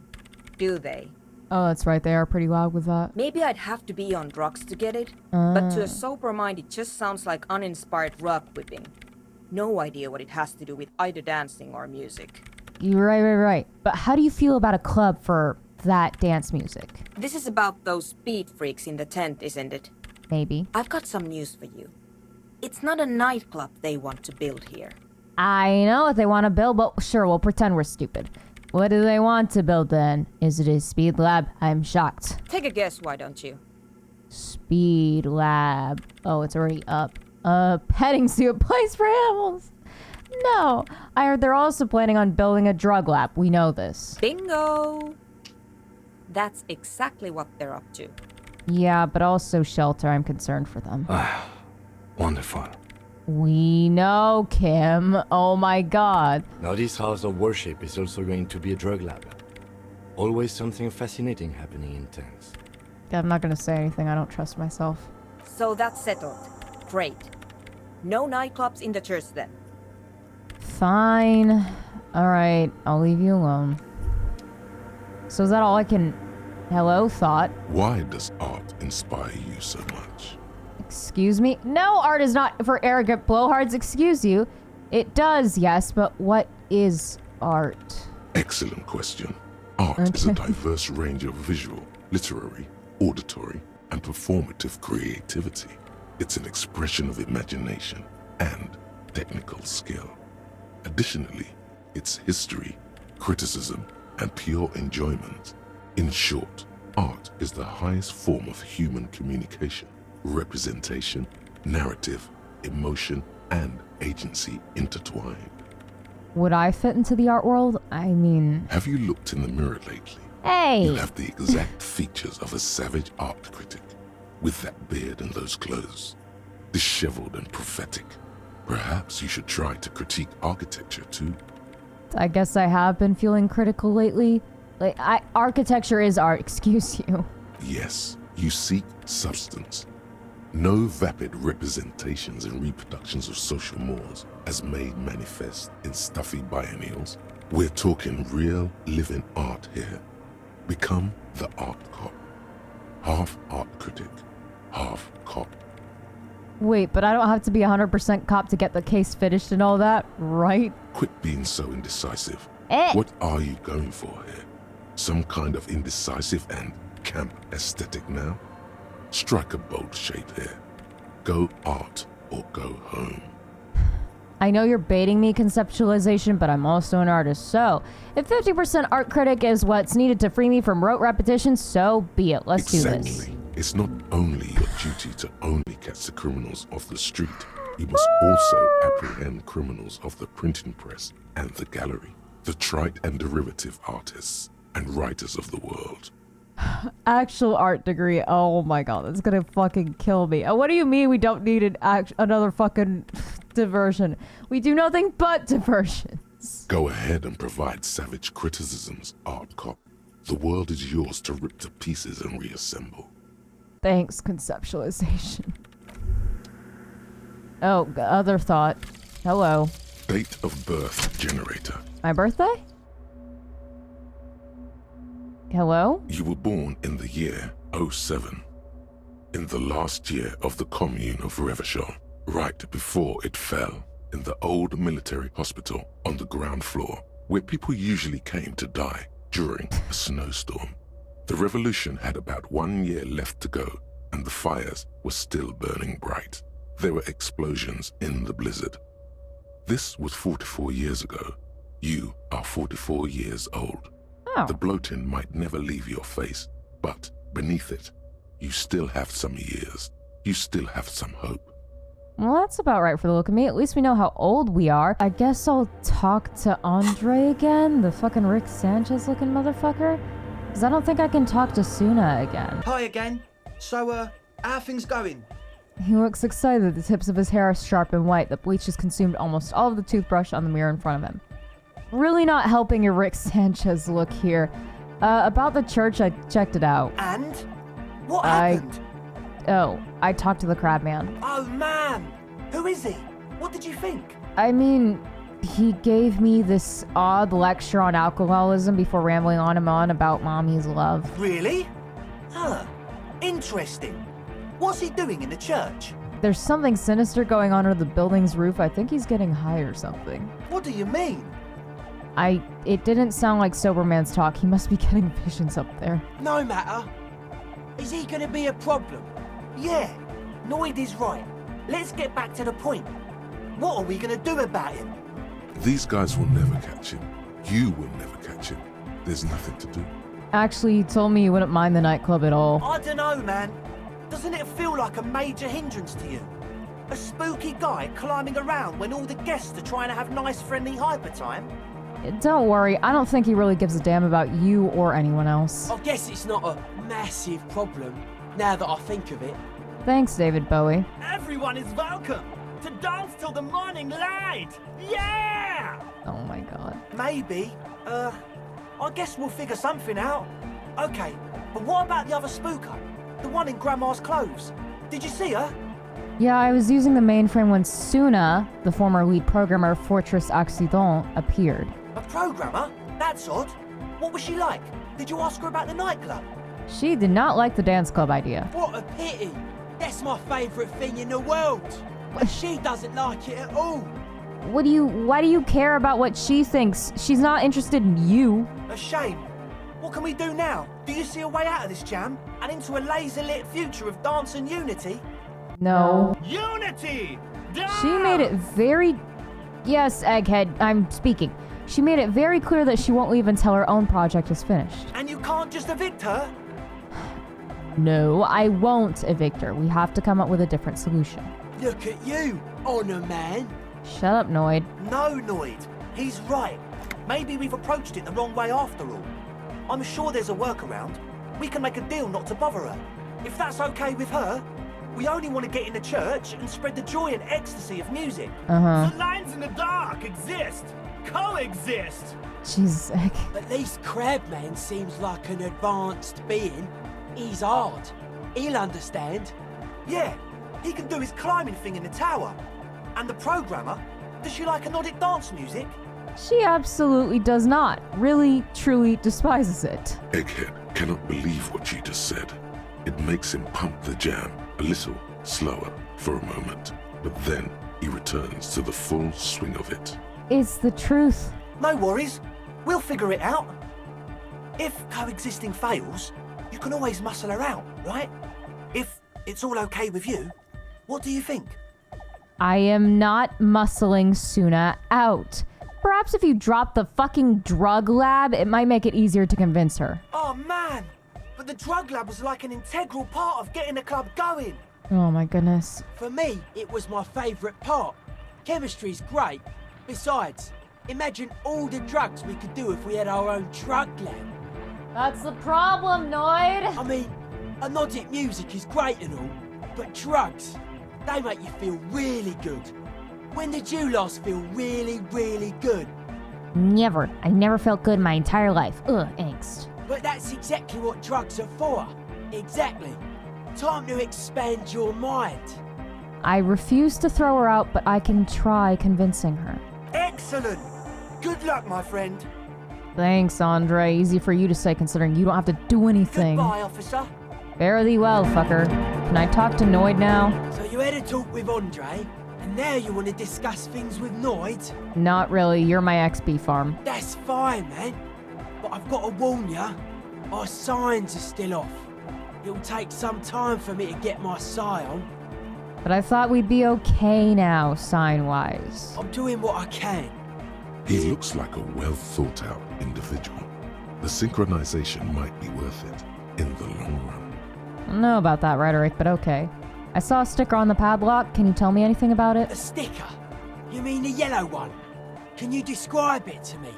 Speaker 6: do they?
Speaker 1: Oh, that's right. They are pretty loud with that.
Speaker 6: Maybe I'd have to be on drugs to get it, but to a sober mind it just sounds like uninspired rug whipping. No idea what it has to do with either dancing or music.
Speaker 1: You're right. But how do you feel about a club for that dance music?
Speaker 6: This is about those speed freaks in the tent, isn't it?
Speaker 1: Maybe.
Speaker 6: I've got some news for you. It's not a nightclub they want to build here.
Speaker 1: I know what they want to build, but sure, we'll pretend we're stupid. What do they want to build then? Is it a speed lab? I'm shocked.
Speaker 6: Take a guess, why don't you?
Speaker 1: Speed lab. Oh, it's already up. Petting zoo, a place for animals. No, I heard they're also planning on building a drug lab. We know this.
Speaker 6: Bingo! That's exactly what they're up to.
Speaker 1: Yeah, but also shelter. I'm concerned for them.
Speaker 4: Wonderful.
Speaker 1: We know, Kim. Oh my god.
Speaker 4: Now this house of worship is also going to be a drug lab. Always something fascinating happening in tents.
Speaker 1: I'm not gonna say anything. I don't trust myself.
Speaker 6: So that's settled. Great. No nightclubs in the church then.
Speaker 1: Fine. Alright, I'll leave you alone. So is that all I can... Hello, thought?
Speaker 2: Why does art inspire you so much?
Speaker 1: Excuse me? No, art is not for arrogant blowhards, excuse you. It does, yes, but what is art?
Speaker 2: Excellent question. Art is a diverse range of visual, literary, auditory, and performative creativity. It's an expression of imagination and technical skill. Additionally, it's history, criticism, and pure enjoyment. In short, art is the highest form of human communication, representation, narrative, emotion, and agency intertwined.
Speaker 1: Would I fit into the art world? I mean...
Speaker 2: Have you looked in the mirror lately?
Speaker 1: Hey!
Speaker 2: You have the exact features of a savage art critic, with that beard and those clothes, disheveled and prophetic. Perhaps you should try to critique architecture too.
Speaker 1: I guess I have been feeling critical lately. Architecture is art, excuse you.
Speaker 2: Yes, you seek substance. No vapid representations and reproductions of social mores as made manifest in stuffy biennials. We're talking real, living art here. Become the art cop. Half art critic, half cop.
Speaker 1: Wait, but I don't have to be 100% cop to get the case finished and all that, right?
Speaker 2: Quit being so indecisive.
Speaker 1: Eh.
Speaker 2: What are you going for here? Some kind of indecisive and camp aesthetic now? Strike a bold shape here. Go art or go home.
Speaker 1: I know you're baiting me, conceptualization, but I'm also an artist. So, if 50% art critic is what's needed to free me from rote repetition, so be it. Let's do this.
Speaker 2: Exactly. It's not only your duty to only catch the criminals off the street. You must also apprehend criminals of the printing press and the gallery, the trite and derivative artists and writers of the world.
Speaker 1: Actual art degree. Oh my god, that's gonna fucking kill me. What do you mean we don't need another fucking diversion? We do nothing but diversions.
Speaker 2: Go ahead and provide savage criticisms, art cop. The world is yours to rip to pieces and reassemble.
Speaker 1: Thanks, conceptualization. Oh, other thought. Hello.
Speaker 2: Date of birth generator.
Speaker 1: My birthday? Hello?
Speaker 2: You were born in the year 07, in the last year of the commune of Revachol, right before it fell, in the old military hospital on the ground floor, where people usually came to die during a snowstorm. The revolution had about 1 year left to go, and the fires were still burning bright. There were explosions in the blizzard. This was 44 years ago. You are 44 years old.
Speaker 1: Oh.
Speaker 2: The bloating might never leave your face, but beneath it, you still have some years. You still have some hope.
Speaker 1: Well, that's about right for the look of me. At least we know how old we are. I guess I'll talk to Andre again, the fucking Rick Sanchez looking motherfucker. Because I don't think I can talk to Suna again.
Speaker 7: Hi again. So, how are things going?
Speaker 1: He looks excited. The tips of his hair are sharp and white. The bleach has consumed almost all of the toothbrush on the mirror in front of him. Really not helping your Rick Sanchez look here. About the church, I checked it out.
Speaker 7: And? What happened?
Speaker 1: I talked to the crab man.
Speaker 7: Oh, man. Who is he? What did you think?
Speaker 1: I mean, he gave me this odd lecture on alcoholism before rambling on and on about mommy's love.
Speaker 7: Really? Huh. Interesting. What's he doing in the church?
Speaker 1: There's something sinister going on under the building's roof. I think he's getting high or something.
Speaker 7: What do you mean?
Speaker 1: It didn't sound like sober man's talk. He must be getting visions up there.
Speaker 7: No matter. Is he gonna be a problem? Yeah. Noid is right. Let's get back to the point. What are we gonna do about him?
Speaker 2: These guys will never catch him. You will never catch him. There's nothing to do.
Speaker 1: Actually, you told me you wouldn't mind the nightclub at all.
Speaker 7: I don't know, man. Doesn't it feel like a major hindrance to you? A spooky guy climbing around when all the guests are trying to have nice, friendly hyper time?
Speaker 1: Don't worry, I don't think he really gives a damn about you or anyone else.
Speaker 8: I guess it's not a massive problem, now that I think of it.
Speaker 1: Thanks, David Bowie.
Speaker 7: Everyone is welcome to dance till the morning light! Yeah!
Speaker 1: Oh my god.
Speaker 7: Maybe. I guess we'll figure something out. Okay, but what about the other spooker? The one in Grandma's clothes? Did you see her?
Speaker 1: Yeah, I was using the mainframe when Suna, the former lead programmer of Fortress Accident, appeared.
Speaker 7: A programmer? That's odd. What was she like? Did you ask her about the nightclub?
Speaker 1: She did not like the dance club idea.
Speaker 8: What a pity! That's my favourite thing in the world! But she doesn't like it at all!
Speaker 1: Why do you care about what she thinks? She's not interested in you.
Speaker 7: A shame. What can we do now? Do you see a way out of this jam? And into a laser-lit future of dance and unity?
Speaker 1: No.
Speaker 7: Unity!
Speaker 1: She made it very... Yes, Egghead, I'm speaking. She made it very clear that she won't leave until her own project is finished.
Speaker 7: And you can't just evict her?
Speaker 1: No, I won't evict her. We have to come up with a different solution.
Speaker 8: Look at you, Honor Man!
Speaker 1: Shut up, Noid.
Speaker 7: No, Noid. He's right. Maybe we've approached it the wrong way after all. I'm sure there's a workaround. We can make a deal not to bother her. If that's okay with her, we only want to get in the church and spread the joy and ecstasy of music.
Speaker 1: Uh-huh.
Speaker 7: The lines in the dark exist. Coexist.
Speaker 1: Jesus, Egg.
Speaker 8: At least Crabman seems like an advanced being. He's hard. He'll understand.
Speaker 7: Yeah, he can do his climbing thing in the tower. And the programmer, does she like anodic dance music?
Speaker 1: She absolutely does not. Really, truly despises it.
Speaker 2: Egghead cannot believe what you just said. It makes him pump the jam a little slower for a moment, but then he returns to the full swing of it.
Speaker 1: It's the truth.
Speaker 7: No worries. We'll figure it out. If coexisting fails, you can always muscle her out, right? If it's all okay with you, what do you think?
Speaker 1: I am not muscling Suna out. Perhaps if you drop the fucking drug lab, it might make it easier to convince her.
Speaker 7: Oh man, but the drug lab was like an integral part of getting the club going.
Speaker 1: Oh my goodness.
Speaker 8: For me, it was my favourite part. Chemistry's great. Besides, imagine all the drugs we could do if we had our own drug lab.
Speaker 1: That's the problem, Noid.
Speaker 8: I mean, hypnotic music is great and all, but drugs, they make you feel really good. When did you last feel really, really good?
Speaker 1: Never. I never felt good my entire life. Ugh, angst.
Speaker 8: But that's exactly what drugs are for. Exactly. Time to expand your mind.
Speaker 1: I refuse to throw her out, but I can try convincing her.
Speaker 7: Excellent. Good luck, my friend.
Speaker 1: Thanks, Andre. Easy for you to say considering you don't have to do anything.
Speaker 7: Goodbye, officer.
Speaker 1: Fare thee well, fucker. Can I talk to Noid now?
Speaker 8: So you had a talk with Andre, and now you want to discuss things with Noid?
Speaker 1: Not really. You're my XP farm.
Speaker 8: That's fine, man. But I've got to warn ya, our signs are still off. It'll take some time for me to get my sign on.
Speaker 1: But I thought we'd be okay now, sign-wise.
Speaker 8: I'm doing what I can.
Speaker 2: He looks like a well-thought-out individual. The synchronization might be worth it in the long run.
Speaker 1: I don't know about that rhetoric, but okay. I saw a sticker on the padlock. Can you tell me anything about it?
Speaker 8: A sticker? You mean the yellow one? Can you describe it to me?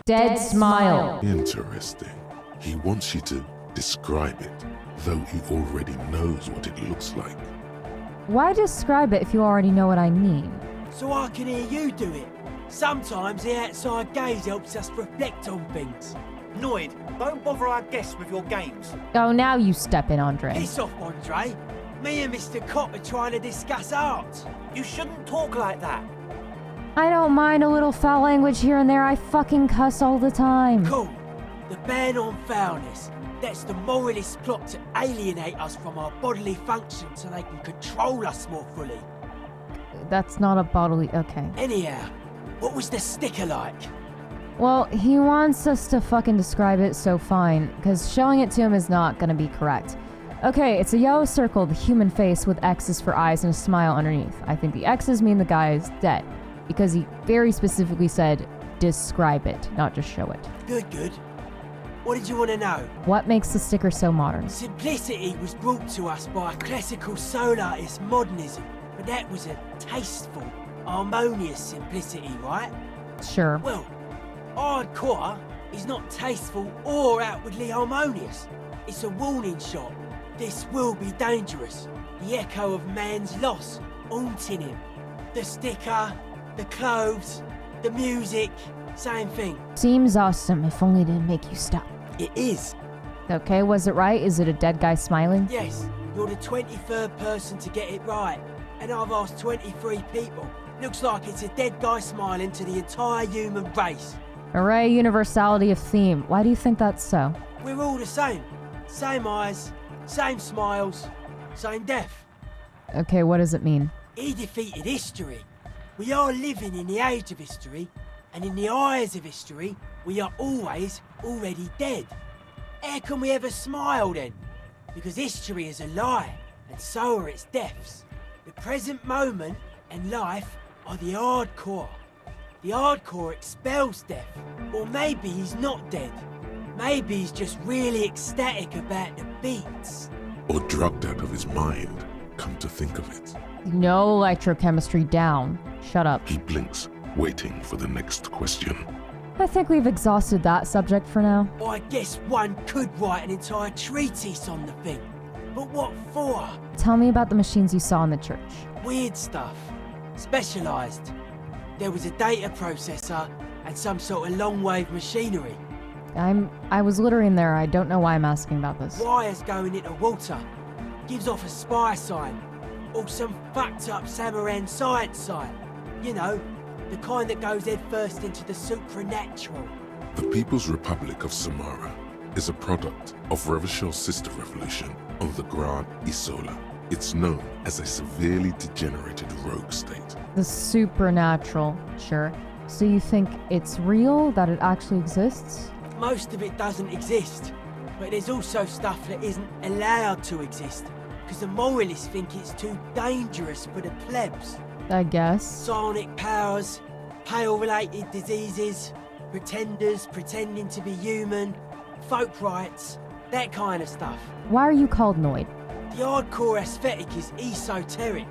Speaker 1: Dead smile.
Speaker 2: Interesting. He wants you to describe it, though he already knows what it looks like.
Speaker 1: Why describe it if you already know what I mean?
Speaker 8: So I can hear you do it. Sometimes the outside gaze helps us reflect on things.
Speaker 7: Noid, don't bother our guests with your games.
Speaker 1: Oh, now you step in, Andre.
Speaker 8: Piss off, Andre. Me and Mr. Cop are trying to discuss art.
Speaker 7: You shouldn't talk like that.
Speaker 1: I don't mind a little foul language here and there. I fucking cuss all the time.
Speaker 8: Cool. The ban on foulness. That's the moralist plot to alienate us from our bodily functions so they can control us more fully.
Speaker 1: That's not a bodily... Okay.
Speaker 8: Anyhow, what was the sticker like?
Speaker 1: Well, he wants us to fucking describe it, so fine. Because showing it to him is not gonna be correct. Okay, it's a yellow circle, the human face with X's for eyes and a smile underneath. I think the X's mean the guy is dead. Because he very specifically said, describe it, not just show it.
Speaker 8: Good, good. What did you want to know?
Speaker 1: What makes the sticker so modern?
Speaker 8: Simplicity was brought to us by classical soul artist modernism, but that was a tasteful, harmonious simplicity, right?
Speaker 1: Sure.
Speaker 8: Well, hardcore is not tasteful or outwardly harmonious. It's a warning shot. This will be dangerous. The echo of man's loss, haunting him. The sticker, the clothes, the music, same thing.
Speaker 1: Seems awesome, if only to make you stop.
Speaker 8: It is.
Speaker 1: Okay, was it right? Is it a dead guy smiling?
Speaker 8: Yes, you're the 23rd person to get it right. And I've asked 23 people. Looks like it's a dead guy smiling to the entire human race.
Speaker 1: Hooray, universality of theme. Why do you think that's so?
Speaker 8: We're all the same. Same eyes, same smiles, same death.
Speaker 1: Okay, what does it mean?
Speaker 8: He defeated history. We are living in the age of history, and in the eyes of history, we are always already dead. How can we ever smile then? Because history is a lie, and so are its deaths. The present moment and life are the hardcore. The hardcore expels death. Or maybe he's not dead. Maybe he's just really ecstatic about the beats.
Speaker 2: Or drugged out of his mind, come to think of it.
Speaker 1: No electrochemistry down. Shut up.
Speaker 2: He blinks, waiting for the next question.
Speaker 1: I think we've exhausted that subject for now.
Speaker 8: I guess one could write an entire treatise on the thing. But what for?
Speaker 1: Tell me about the machines you saw in the church.
Speaker 8: Weird stuff. Specialised. There was a data processor and some sort of long-wave machinery.
Speaker 1: I was littering there. I don't know why I'm asking about this.
Speaker 8: Wires going into water. Gives off a spy sign. Or some fucked up Samaran science sign. You know, the kind that goes head first into the supernatural.
Speaker 2: The People's Republic of Samara is a product of Revachol's sister revolution on the Grand Isola. It's known as a severely degenerated rogue state.
Speaker 1: The supernatural, sure. So you think it's real, that it actually exists?
Speaker 8: Most of it doesn't exist, but there's also stuff that isn't allowed to exist, because the moralists think it's too dangerous for the plebs.
Speaker 1: I guess.
Speaker 8: Psionic powers, pale-related diseases, pretenders pretending to be human, folk rights, that kind of stuff.
Speaker 1: Why are you called Noid?
Speaker 8: The hardcore aesthetic is esoteric.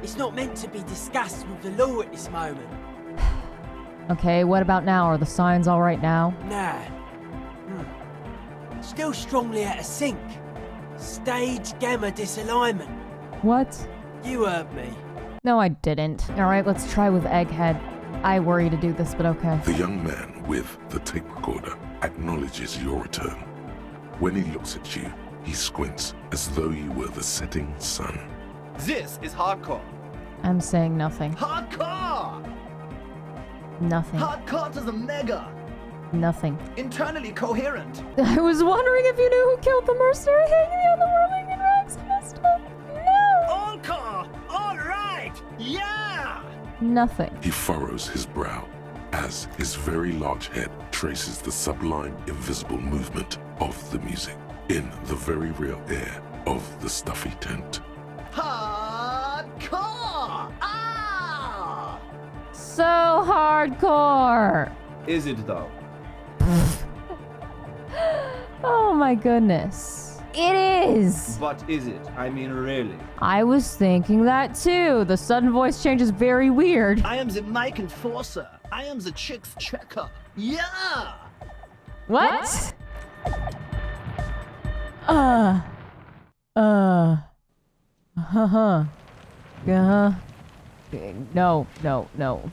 Speaker 8: It's not meant to be discussed with the law at this moment.
Speaker 1: Okay, what about now? Are the signs all right now?
Speaker 8: Nah. Still strongly out of sync. Stage gamma disalignment.
Speaker 1: What?
Speaker 8: You heard me.
Speaker 1: No, I didn't. Alright, let's try with Egghead. I worry to do this, but okay.
Speaker 2: The young man with the tape recorder acknowledges your return. When he looks at you, he squints as though you were the setting sun.
Speaker 9: This is hardcore.
Speaker 1: I'm saying nothing.
Speaker 9: Hardcore!
Speaker 1: Nothing.
Speaker 9: Hardcore to the mega.
Speaker 1: Nothing.
Speaker 9: Internally coherent.
Speaker 1: I was wondering if you knew who killed the mercenary hanging on the whirling in rags. I messed up. No!
Speaker 9: Encore! All right! Yeah!
Speaker 1: Nothing.
Speaker 2: He furrows his brow as his very large head traces the sublime, invisible movement of the music in the very real air of the stuffy tent.
Speaker 9: Hardcore! Ah!
Speaker 1: So hardcore.
Speaker 9: Is it though?
Speaker 1: Oh my goodness. It is.
Speaker 9: But is it? I mean, really?
Speaker 1: I was thinking that too. The sudden voice change is very weird.
Speaker 9: I am the mic enforcer. I am the chicks checker. Yeah!
Speaker 1: What? No.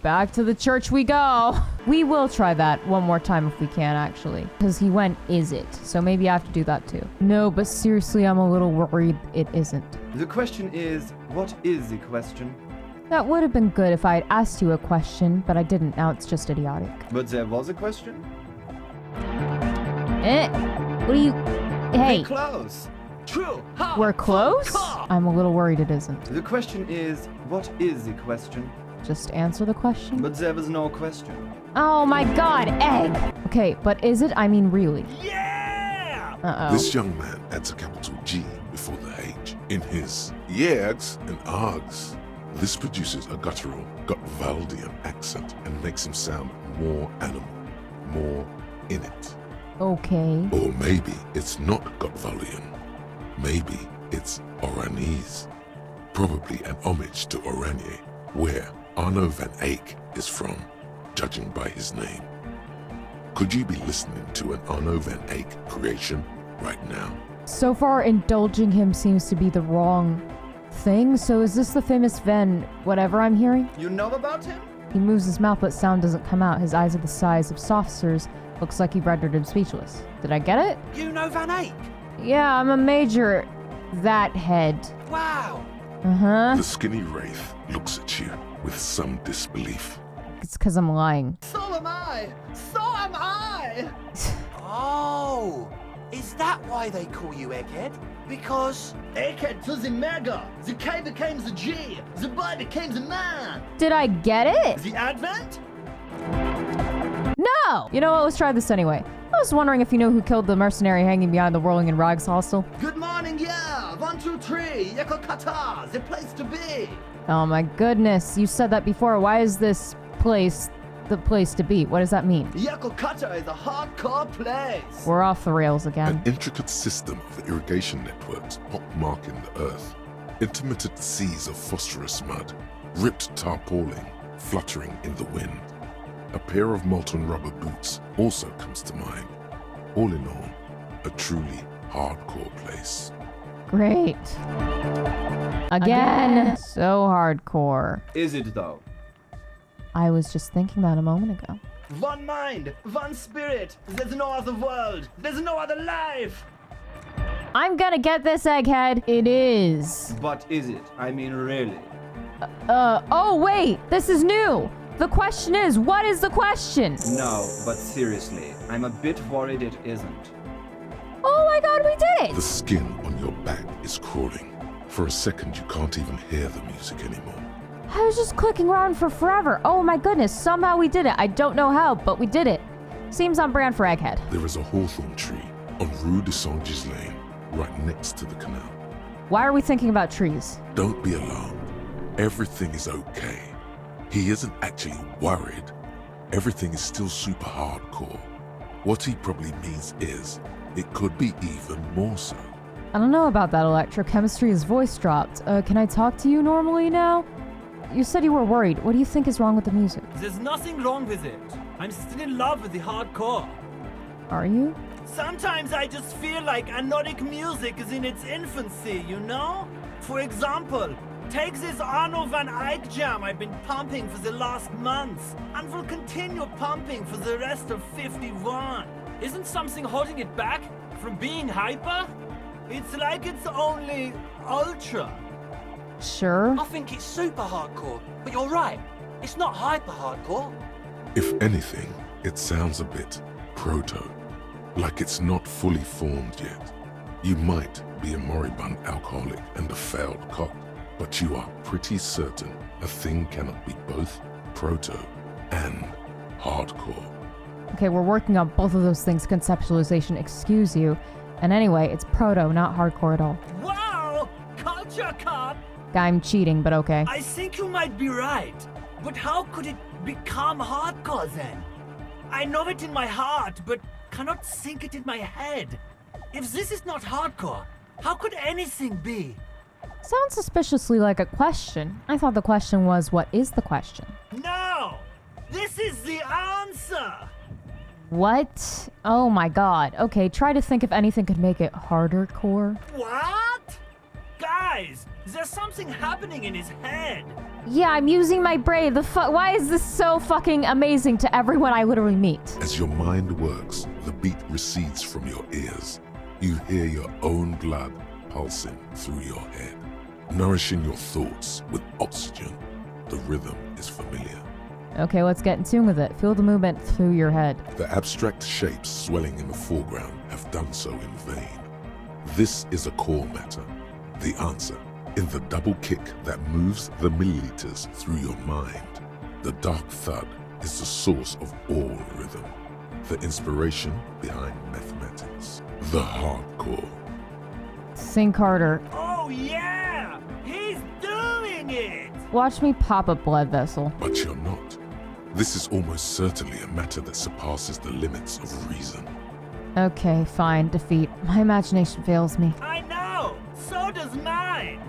Speaker 1: Back to the church we go. We will try that one more time if we can, actually. Because he went, is it? So maybe I have to do that too. No, but seriously, I'm a little worried it isn't.
Speaker 9: The question is, what is the question?
Speaker 1: That would have been good if I had asked you a question, but I didn't. Now it's just idiotic.
Speaker 9: But there was a question?
Speaker 1: What are you... Hey,
Speaker 9: We're close. True.
Speaker 1: we're close? I'm a little worried it isn't.
Speaker 9: The question is, what is the question?
Speaker 1: Just answer the question.
Speaker 9: But there was no question.
Speaker 1: Oh my god, egg! Okay, but is it? I mean, really.
Speaker 9: Yeah!
Speaker 1: Uh-oh.
Speaker 2: This young man adds a capital G before the H in his yegs and args. This produces a guttural, Gotwaldian accent and makes him sound more animal, more in it.
Speaker 1: Okay.
Speaker 2: Or maybe it's not Gotwaldian. Maybe it's Oranese. Probably an homage to Oranje, where Arno van Eyck is from, judging by his name. Could you be listening to an Arno van Eyck creation right now?
Speaker 1: So far, indulging him seems to be the wrong thing, so is this the famous Van whatever I'm hearing?
Speaker 9: You know about him?
Speaker 1: He moves his mouth but sound doesn't come out. His eyes are the size of saucers. Looks like he rendered him speechless. Did I get it?
Speaker 8: You know Van Eyck?
Speaker 1: Yeah, I'm a major that head.
Speaker 8: Wow.
Speaker 1: Uh-huh.
Speaker 2: The skinny wraith looks at you with some disbelief.
Speaker 1: It's because I'm lying.
Speaker 9: So am I! So am I!
Speaker 7: Oh, is that why they call you Egghead? Because...
Speaker 9: Egghead to the mega! The K became the G! The boy became the man!
Speaker 1: Did I get it?
Speaker 9: The advent?
Speaker 1: No! You know what? Let's try this anyway. I was wondering if you know who killed the mercenary hanging behind the Whirling in Rags hostel.
Speaker 9: Good morning, yeah! 1, 2, 3! Yeko Kata! The place to be!
Speaker 1: Oh my goodness, you said that before. Why is this place the place to be? What does that mean?
Speaker 9: Yeko Kata is a hardcore place!
Speaker 1: We're off the rails
Speaker 2: An
Speaker 1: again.
Speaker 2: intricate system of irrigation networks pockmarking the earth. Intermittent seas of phosphorus mud, ripped tarpaulin fluttering in the wind. A pair of molten rubber boots also comes to mind. All in all, a truly hardcore place.
Speaker 1: Great. Again. So hardcore.
Speaker 9: Is it though?
Speaker 1: I was just thinking that a moment ago.
Speaker 9: One mind, one spirit. There's no other world. There's no other life.
Speaker 1: I'm gonna get this, Egghead. It is.
Speaker 9: But is it? I mean, really?
Speaker 1: Oh wait, this is new. The question is, what is the question?
Speaker 9: No, but seriously, I'm a bit worried it isn't.
Speaker 1: Oh my god, we did
Speaker 2: The
Speaker 1: it!
Speaker 2: skin on your back is crawling. For a second, you can't even hear the music anymore.
Speaker 1: I was just clicking around for forever. Oh my goodness, somehow we did it. I don't know how, but we did it. Seems on brand for Egghead.
Speaker 2: There is a hawthorn tree on Rue de Saint-Ghislain, right next to the canal.
Speaker 1: Why are we thinking about trees?
Speaker 2: Don't be alarmed. Everything is okay. He isn't actually worried. Everything is still super hardcore. What he probably means is, it could be even more so.
Speaker 1: I don't know about that, electrochemistry. His voice dropped. Can I talk to you normally now? You said you were worried. What do you think is wrong with the music?
Speaker 10: There's nothing wrong with it. I'm still in love with the hardcore.
Speaker 1: Are you?
Speaker 10: Sometimes I just feel like anodic music is in its infancy, you know? For example, take this Arno van Eyck jam I've been pumping for the last month, and will continue pumping for the rest of 51. Isn't something holding it back from being hyper? It's like it's only ultra.
Speaker 1: Sure.
Speaker 7: I think it's super hardcore, but you're right. It's not hyper hardcore.
Speaker 2: If anything, it sounds a bit proto, like it's not fully formed yet. You might be a moribund alcoholic and a failed cop, but you are pretty certain a thing cannot be both proto and hardcore.
Speaker 1: Okay, we're working on both of those things. Conceptualization, excuse you. And anyway, it's proto, not hardcore at all.
Speaker 10: Wow! Culture cop!
Speaker 1: I'm cheating, but okay.
Speaker 10: I think you might be right. But how could it become hardcore then? I know it in my heart, but cannot think it in my head. If this is not hardcore, how could anything be?
Speaker 1: Sounds suspiciously like a question. I thought the question was, what is the question?
Speaker 10: No! This is the answer!
Speaker 1: What? Oh my god. Okay, try to think if anything could make it harder core.
Speaker 10: What? Guys, there's something happening in his head.
Speaker 1: Yeah, I'm using my brain. Why is this so fucking amazing to everyone I literally meet?
Speaker 2: As your mind works, the beat recedes from your ears. You hear your own blood pulsing through your head, nourishing your thoughts with oxygen. The rhythm is familiar.
Speaker 1: Okay, let's get in tune with it. Feel the movement through your head.
Speaker 2: The abstract shapes swelling in the foreground have done so in vain. This is a core matter. The answer, in the double kick that moves the milliliters through your mind. The dark thud is the source of all rhythm, the inspiration behind mathematics, the hardcore.
Speaker 1: Think harder.
Speaker 10: Oh yeah! He's doing it!
Speaker 1: Watch me pop a blood vessel.
Speaker 2: But you're not. This is almost certainly a matter that surpasses the limits of reason.
Speaker 1: Okay, fine. Defeat. My imagination fails me.
Speaker 10: I know! So does mine!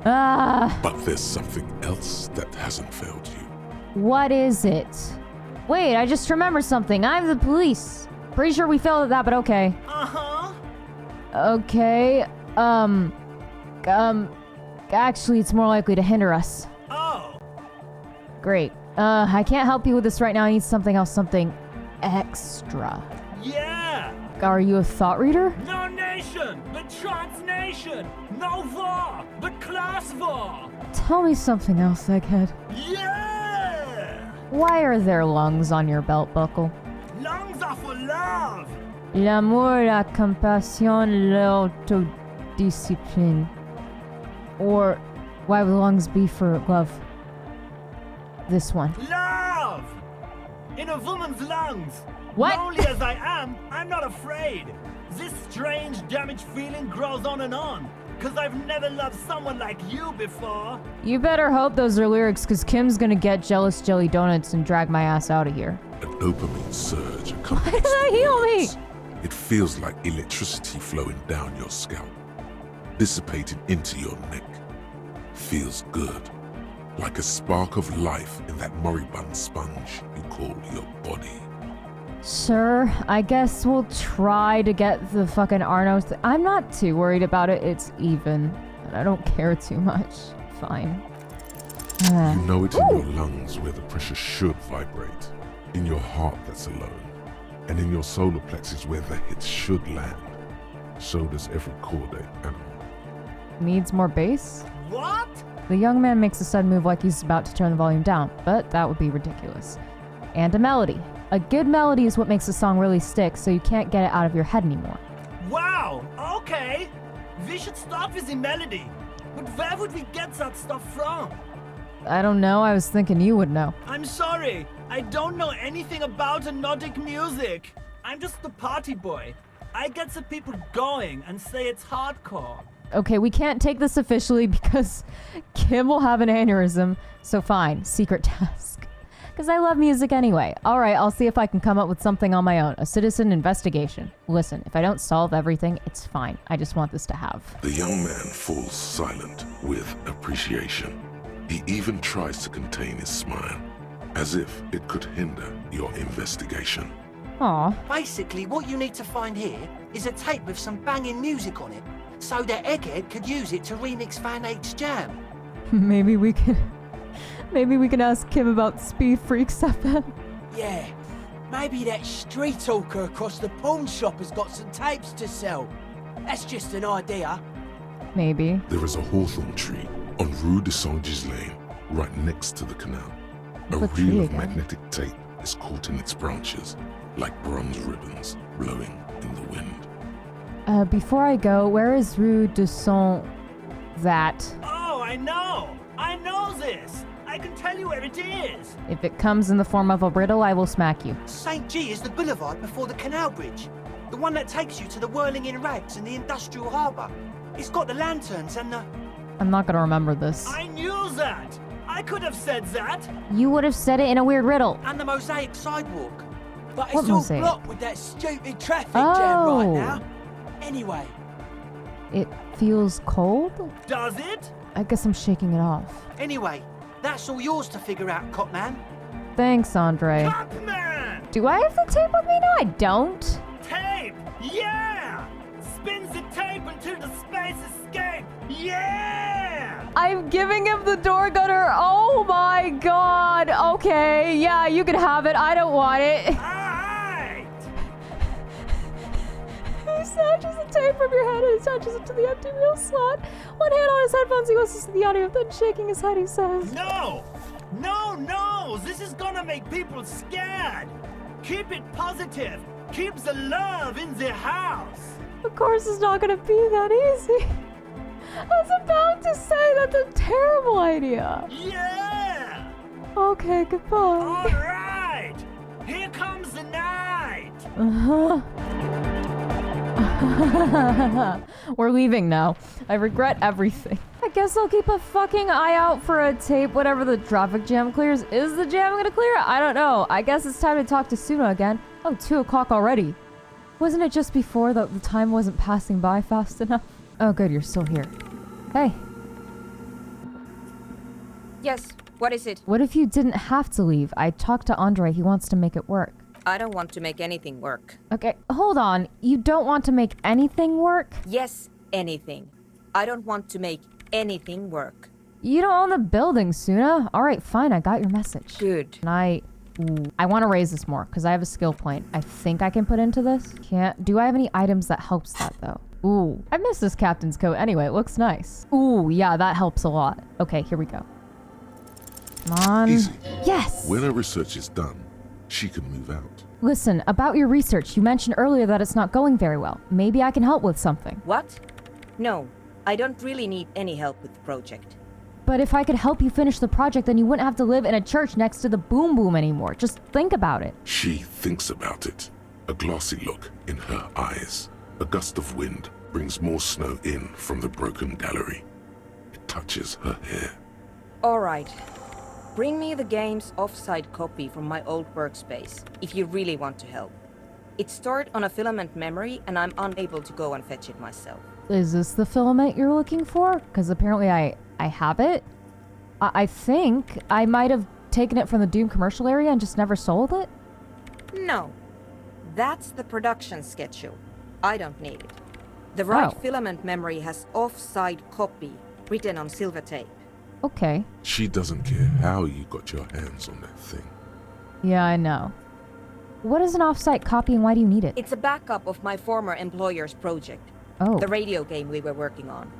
Speaker 1: Ah!
Speaker 2: But there's something else that hasn't failed you.
Speaker 1: What is it? Wait, I just remembered something. I'm the police. Pretty sure we failed at that, but okay.
Speaker 10: Uh-huh.
Speaker 1: Okay, actually, it's more likely to hinder us.
Speaker 10: Oh.
Speaker 1: Great. I can't help you with this right now. I need something else, something extra.
Speaker 10: Yeah!
Speaker 1: Are you a thought reader?
Speaker 10: No nation, but transnation! No war, but class war!
Speaker 1: Tell me something else, Egghead.
Speaker 10: Yeah!
Speaker 1: Why are there lungs on your belt buckle?
Speaker 10: Lungs are for love!
Speaker 1: L'amour, la compassion, l'autodiscipline. Or why would lungs be for love? This one.
Speaker 10: Love! In a woman's lungs!
Speaker 1: What?
Speaker 10: Lonely as I am, I'm not afraid. This strange, damaged feeling grows on and on. Cause I've never loved someone like you before.
Speaker 1: You better hope those are lyrics, cause Kim's gonna get jealous jelly donuts and drag my ass out of here.
Speaker 2: A dopamine surge
Speaker 1: Why
Speaker 2: accompanies
Speaker 1: did that
Speaker 2: the
Speaker 1: heal me?
Speaker 2: words. It feels like electricity flowing down your scalp, dissipating into your neck. Feels good. Like a spark of life in that moribund sponge you call your body.
Speaker 1: Sure, I guess we'll try to get the fucking Arno I'm not too worried about it. It's even. And I don't care too much. Fine.
Speaker 2: You know it in your lungs where the pressure should vibrate, in your heart that's alone, and in your solar plexus where the hits should land. So does every chordate animal.
Speaker 1: Needs more bass?
Speaker 10: What?
Speaker 1: The young man makes a sudden move like he's about to turn the volume down, but that would be ridiculous. And a melody. A good melody is what makes a song really stick, so you can't get it out of your head anymore.
Speaker 10: Wow, okay. We should start with the melody. But where would we get that stuff from?
Speaker 1: I don't know, I was thinking you would know.
Speaker 10: I'm sorry, I don't know anything about Nordic music. I'm just the party boy. I get the people going and say it's hardcore.
Speaker 1: Okay, we can't take this officially because Kim will have an aneurysm. So fine, secret task. Because I love music anyway. Alright, I'll see if I can come up with something on my own. A citizen investigation. Listen, if I don't solve everything, it's fine. I just want this to have.
Speaker 2: The young man falls silent with appreciation. He even tries to contain his smile, as if it could hinder your investigation.
Speaker 1: Aw.
Speaker 7: Basically, what you need to find here is a tape with some banging music on it, so that Egghead could use it to remix Van Eyck's jam.
Speaker 1: Maybe we can ask Kim about Speed Freaks FM.
Speaker 8: Yeah, maybe that street talker across the pawn shop has got some tapes to sell. That's just an idea.
Speaker 1: Maybe.
Speaker 2: There is a hawthorn tree on Rue de Saint-Ghislain, right next to the canal. A
Speaker 1: What
Speaker 2: reel
Speaker 1: tree
Speaker 2: of
Speaker 1: again?
Speaker 2: magnetic tape is caught in its branches, like bronze ribbons blowing in the wind.
Speaker 1: Before I go, where is Rue de Saint... that?
Speaker 10: Oh, I know! I know this! I can tell you where it is!
Speaker 1: If it comes in the form of a riddle, I will smack you.
Speaker 7: St. G is the boulevard before the canal bridge. The one that takes you to the whirling in rags and the industrial harbour. It's got the lanterns and the...
Speaker 1: I'm not gonna remember this.
Speaker 10: I knew that! I could have said that!
Speaker 1: You would have said it in a weird riddle.
Speaker 7: and the mosaic sidewalk.
Speaker 8: But
Speaker 1: What
Speaker 8: it's all
Speaker 1: mosaic?
Speaker 8: blocked with that stupid traffic jam right
Speaker 1: Oh.
Speaker 8: now. Anyway,
Speaker 1: It feels cold?
Speaker 10: Does it?
Speaker 1: I guess I'm shaking it off.
Speaker 7: Anyway, that's all yours to figure out, Copman.
Speaker 1: Thanks, Andre.
Speaker 10: Copman!
Speaker 1: Do I have the tape with me? No, I don't.
Speaker 10: Tape! Yeah! Spins the tape into the space escape! Yeah!
Speaker 1: I'm giving him the door gunner. Oh my god. Okay, yeah, you can have it. I don't want it.
Speaker 10: Alright!
Speaker 1: He snatches the tape from your head and attaches it to the empty wheel slot. One hand on his headphones, he listens to the audio, then shaking his head, he says,
Speaker 10: No! No, no! This is gonna make people scared! Keep it positive! Keep the love in the house!
Speaker 1: of course it's not gonna be that easy. I was about to say that's a terrible idea.
Speaker 10: Yeah!
Speaker 1: Okay, goodbye.
Speaker 10: Alright! Here comes the night!
Speaker 1: We're leaving now. I regret everything. I guess I'll keep a fucking eye out for a tape whatever the traffic jam clears. Is the jam gonna clear? I don't know. I guess it's time to talk to Suna again. Oh, 2 o'clock already. Wasn't it just before that the time wasn't passing by fast enough? Oh good, you're still here. Hey,
Speaker 6: Yes, what is it?
Speaker 1: what if you didn't have to leave? I talked to Andre. He wants to make it work.
Speaker 6: I don't want to make anything work.
Speaker 1: Okay, hold on. You don't want to make anything work?
Speaker 6: Yes, anything. I don't want to make anything work.
Speaker 1: You don't own the building, Suna. All right, fine. I got your message.
Speaker 6: Good.
Speaker 1: And I want to raise this more because I have a skill point. I think I can put into this. Can't. Do I have any items that helps that though? Ooh, I miss this captain's coat. Anyway, it looks nice. Ooh, yeah, that helps a lot. Okay, here we go. Come on.
Speaker 2: Easy.
Speaker 1: Yes.
Speaker 2: When her research is done, she can move out.
Speaker 1: Listen, about your research, you mentioned earlier that it's not going very well. Maybe I can help with something.
Speaker 6: What? No, I don't really need any help with the project.
Speaker 1: But if I could help you finish the project, then you wouldn't have to live in a church next to the boom boom anymore. Just think about it.
Speaker 2: She thinks about it, a glassy look in her eyes. A gust of wind brings more snow in from the broken gallery. It touches her hair.
Speaker 6: All right. Bring me the game's offsite copy from my old workspace, if you really want to help. It's stored on a filament memory, and I'm unable to go and fetch it myself.
Speaker 1: Is this the filament you're looking for? Because apparently I have it. I think I might have taken it from the Doom commercial area and just never sold it.
Speaker 6: No. That's the production schedule. I don't need it. The right
Speaker 1: Oh.
Speaker 6: filament memory has offsite copy written on silver tape.
Speaker 1: Okay.
Speaker 2: She doesn't care how you got your hands on that thing.
Speaker 1: Yeah, I know. What is an offsite copy and why do you need it?
Speaker 6: It's a backup of my former employer's project,
Speaker 1: Oh.
Speaker 6: the radio game we were working on.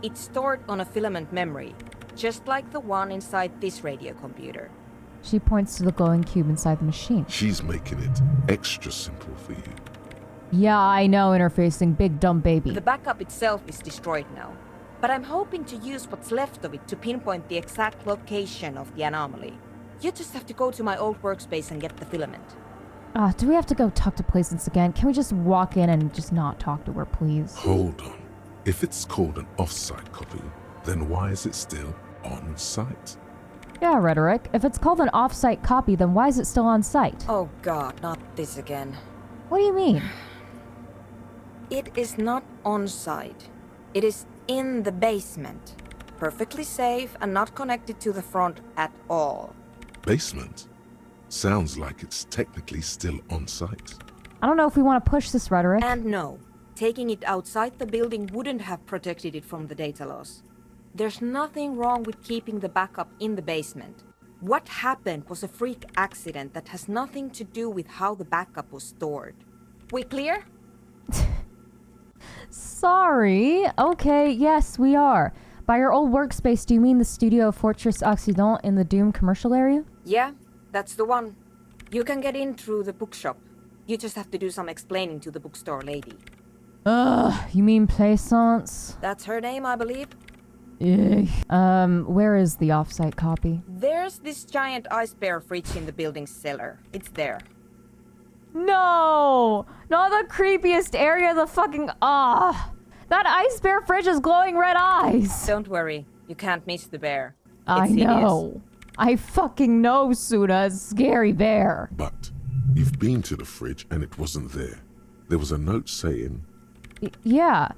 Speaker 6: It's stored on a filament memory, just like the one inside this radio computer.
Speaker 1: She points to the glowing cube inside the machine.
Speaker 2: She's making it extra simple for you.
Speaker 1: Yeah, I know, interfacing big dumb baby.
Speaker 6: The backup itself is destroyed now, but I'm hoping to use what's left of it to pinpoint the exact location of the anomaly. You just have to go to my old workspace and get the filament.
Speaker 1: Do we have to go talk to Placence again? Can we just walk in and just not talk to her, please?
Speaker 2: Hold on. If it's called an off-site copy, then why is it still on-site?
Speaker 1: Yeah, Rhetoric. If it's called an off-site copy, then why is it still on site?
Speaker 6: Oh god, not this again.
Speaker 1: What do you mean?
Speaker 6: It is not on site. It is in the basement. Perfectly safe and not connected to the front at all.
Speaker 2: Basement? Sounds like it's technically still on-site.
Speaker 1: I don't know if we want to push this, Rhetoric.
Speaker 6: And no, taking it outside the building wouldn't have protected it from the data loss. There's nothing wrong with keeping the backup in the basement. What happened was a freak accident that has nothing to do with how the backup was stored. We clear?
Speaker 1: Sorry. Okay, yes, we are. By your old workspace, do you mean the studio of Fortress Occident in the Doom commercial area?
Speaker 6: Yeah, that's the one. You can get in through the bookshop. You just have to do some explaining to the bookstore lady.
Speaker 1: Ugh, you mean Plaisance?
Speaker 6: That's her name, I believe.
Speaker 1: Ugh. Where is the off-site copy?
Speaker 6: There's this giant ice bear fridge in the building's cellar. It's there.
Speaker 1: No! Not the creepiest area of the fucking... That ice bear fridge has glowing red eyes!
Speaker 6: Don't worry. You can't miss the bear.
Speaker 1: I know. I fucking know, Suna. Scary bear.
Speaker 2: But you've been to the fridge and it wasn't there. There was a note saying...
Speaker 1: Yeah.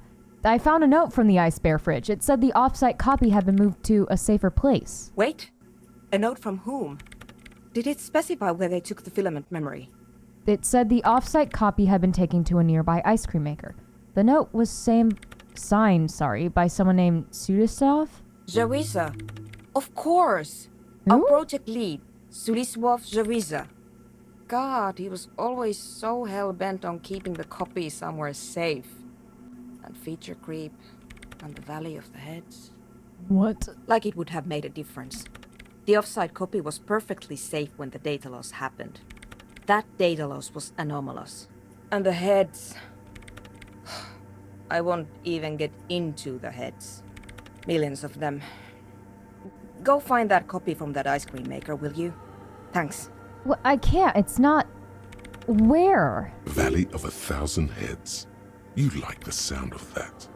Speaker 1: I found a note from the ice bear fridge. It said the off-site copy had been moved to a safer place.
Speaker 6: Wait. A note from whom? Did it specify where they took the filament memory?
Speaker 1: It said the off-site copy had been taken to a nearby ice cream maker. The note was signed by someone named Sudisov?
Speaker 6: Jawiza. Of course.
Speaker 1: Who?
Speaker 6: Our project lead, Suliswov Jawiza. God, he was always so hell-bent on keeping the copy somewhere safe. And feature creep, and the Valley of the Heads.
Speaker 1: What?
Speaker 6: Like it would have made a difference. The off-site copy was perfectly safe when the data loss happened. That data loss was anomalous. And the heads... I won't even get into the heads. Millions of them. Go find that copy from that ice cream maker, will you? Thanks.
Speaker 1: Well, I can't. It's not... Where?
Speaker 2: Valley of 1,000 Heads. You like the sound of that.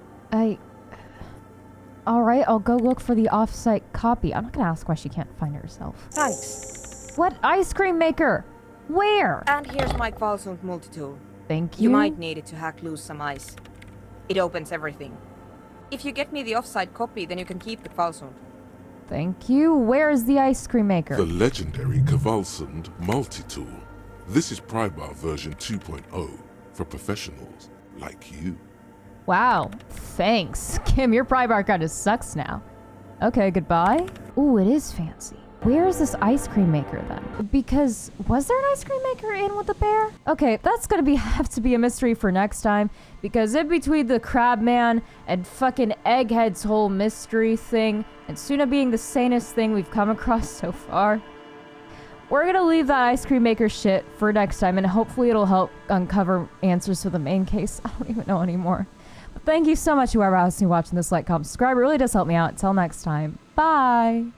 Speaker 1: Alright, I'll go look for the off-site copy. I'm not gonna ask why she can't find it herself.
Speaker 6: Thanks.
Speaker 1: What ice cream maker? Where?
Speaker 6: And here's my Kvalsund multitool.
Speaker 1: Thank you.
Speaker 6: You might need it to hack loose some ice. It opens everything. If you get me the off-site copy, then you can keep the Kvalsund.
Speaker 1: Thank you. Where is the ice cream maker?
Speaker 2: The legendary Kvalsund multi-tool. This is Prybar version 2.0 for professionals like you.
Speaker 1: Wow. Thanks. Kim, your pry bar kinda sucks now. Okay, goodbye. Ooh, it is fancy. Where is this ice cream maker then? Because was there an ice cream maker in with the bear? Okay, that's gonna have to be a mystery for next time, because in between the crab man and fucking Egghead's whole mystery thing, and Suna being the sanest thing we've come across so far, we're gonna leave that ice cream maker shit for next time, and hopefully it'll help uncover answers to the main case. I don't even know anymore. But thank you so much, whoever else is watching this, like, comment, subscribe. It really does help me out. Until next time, bye.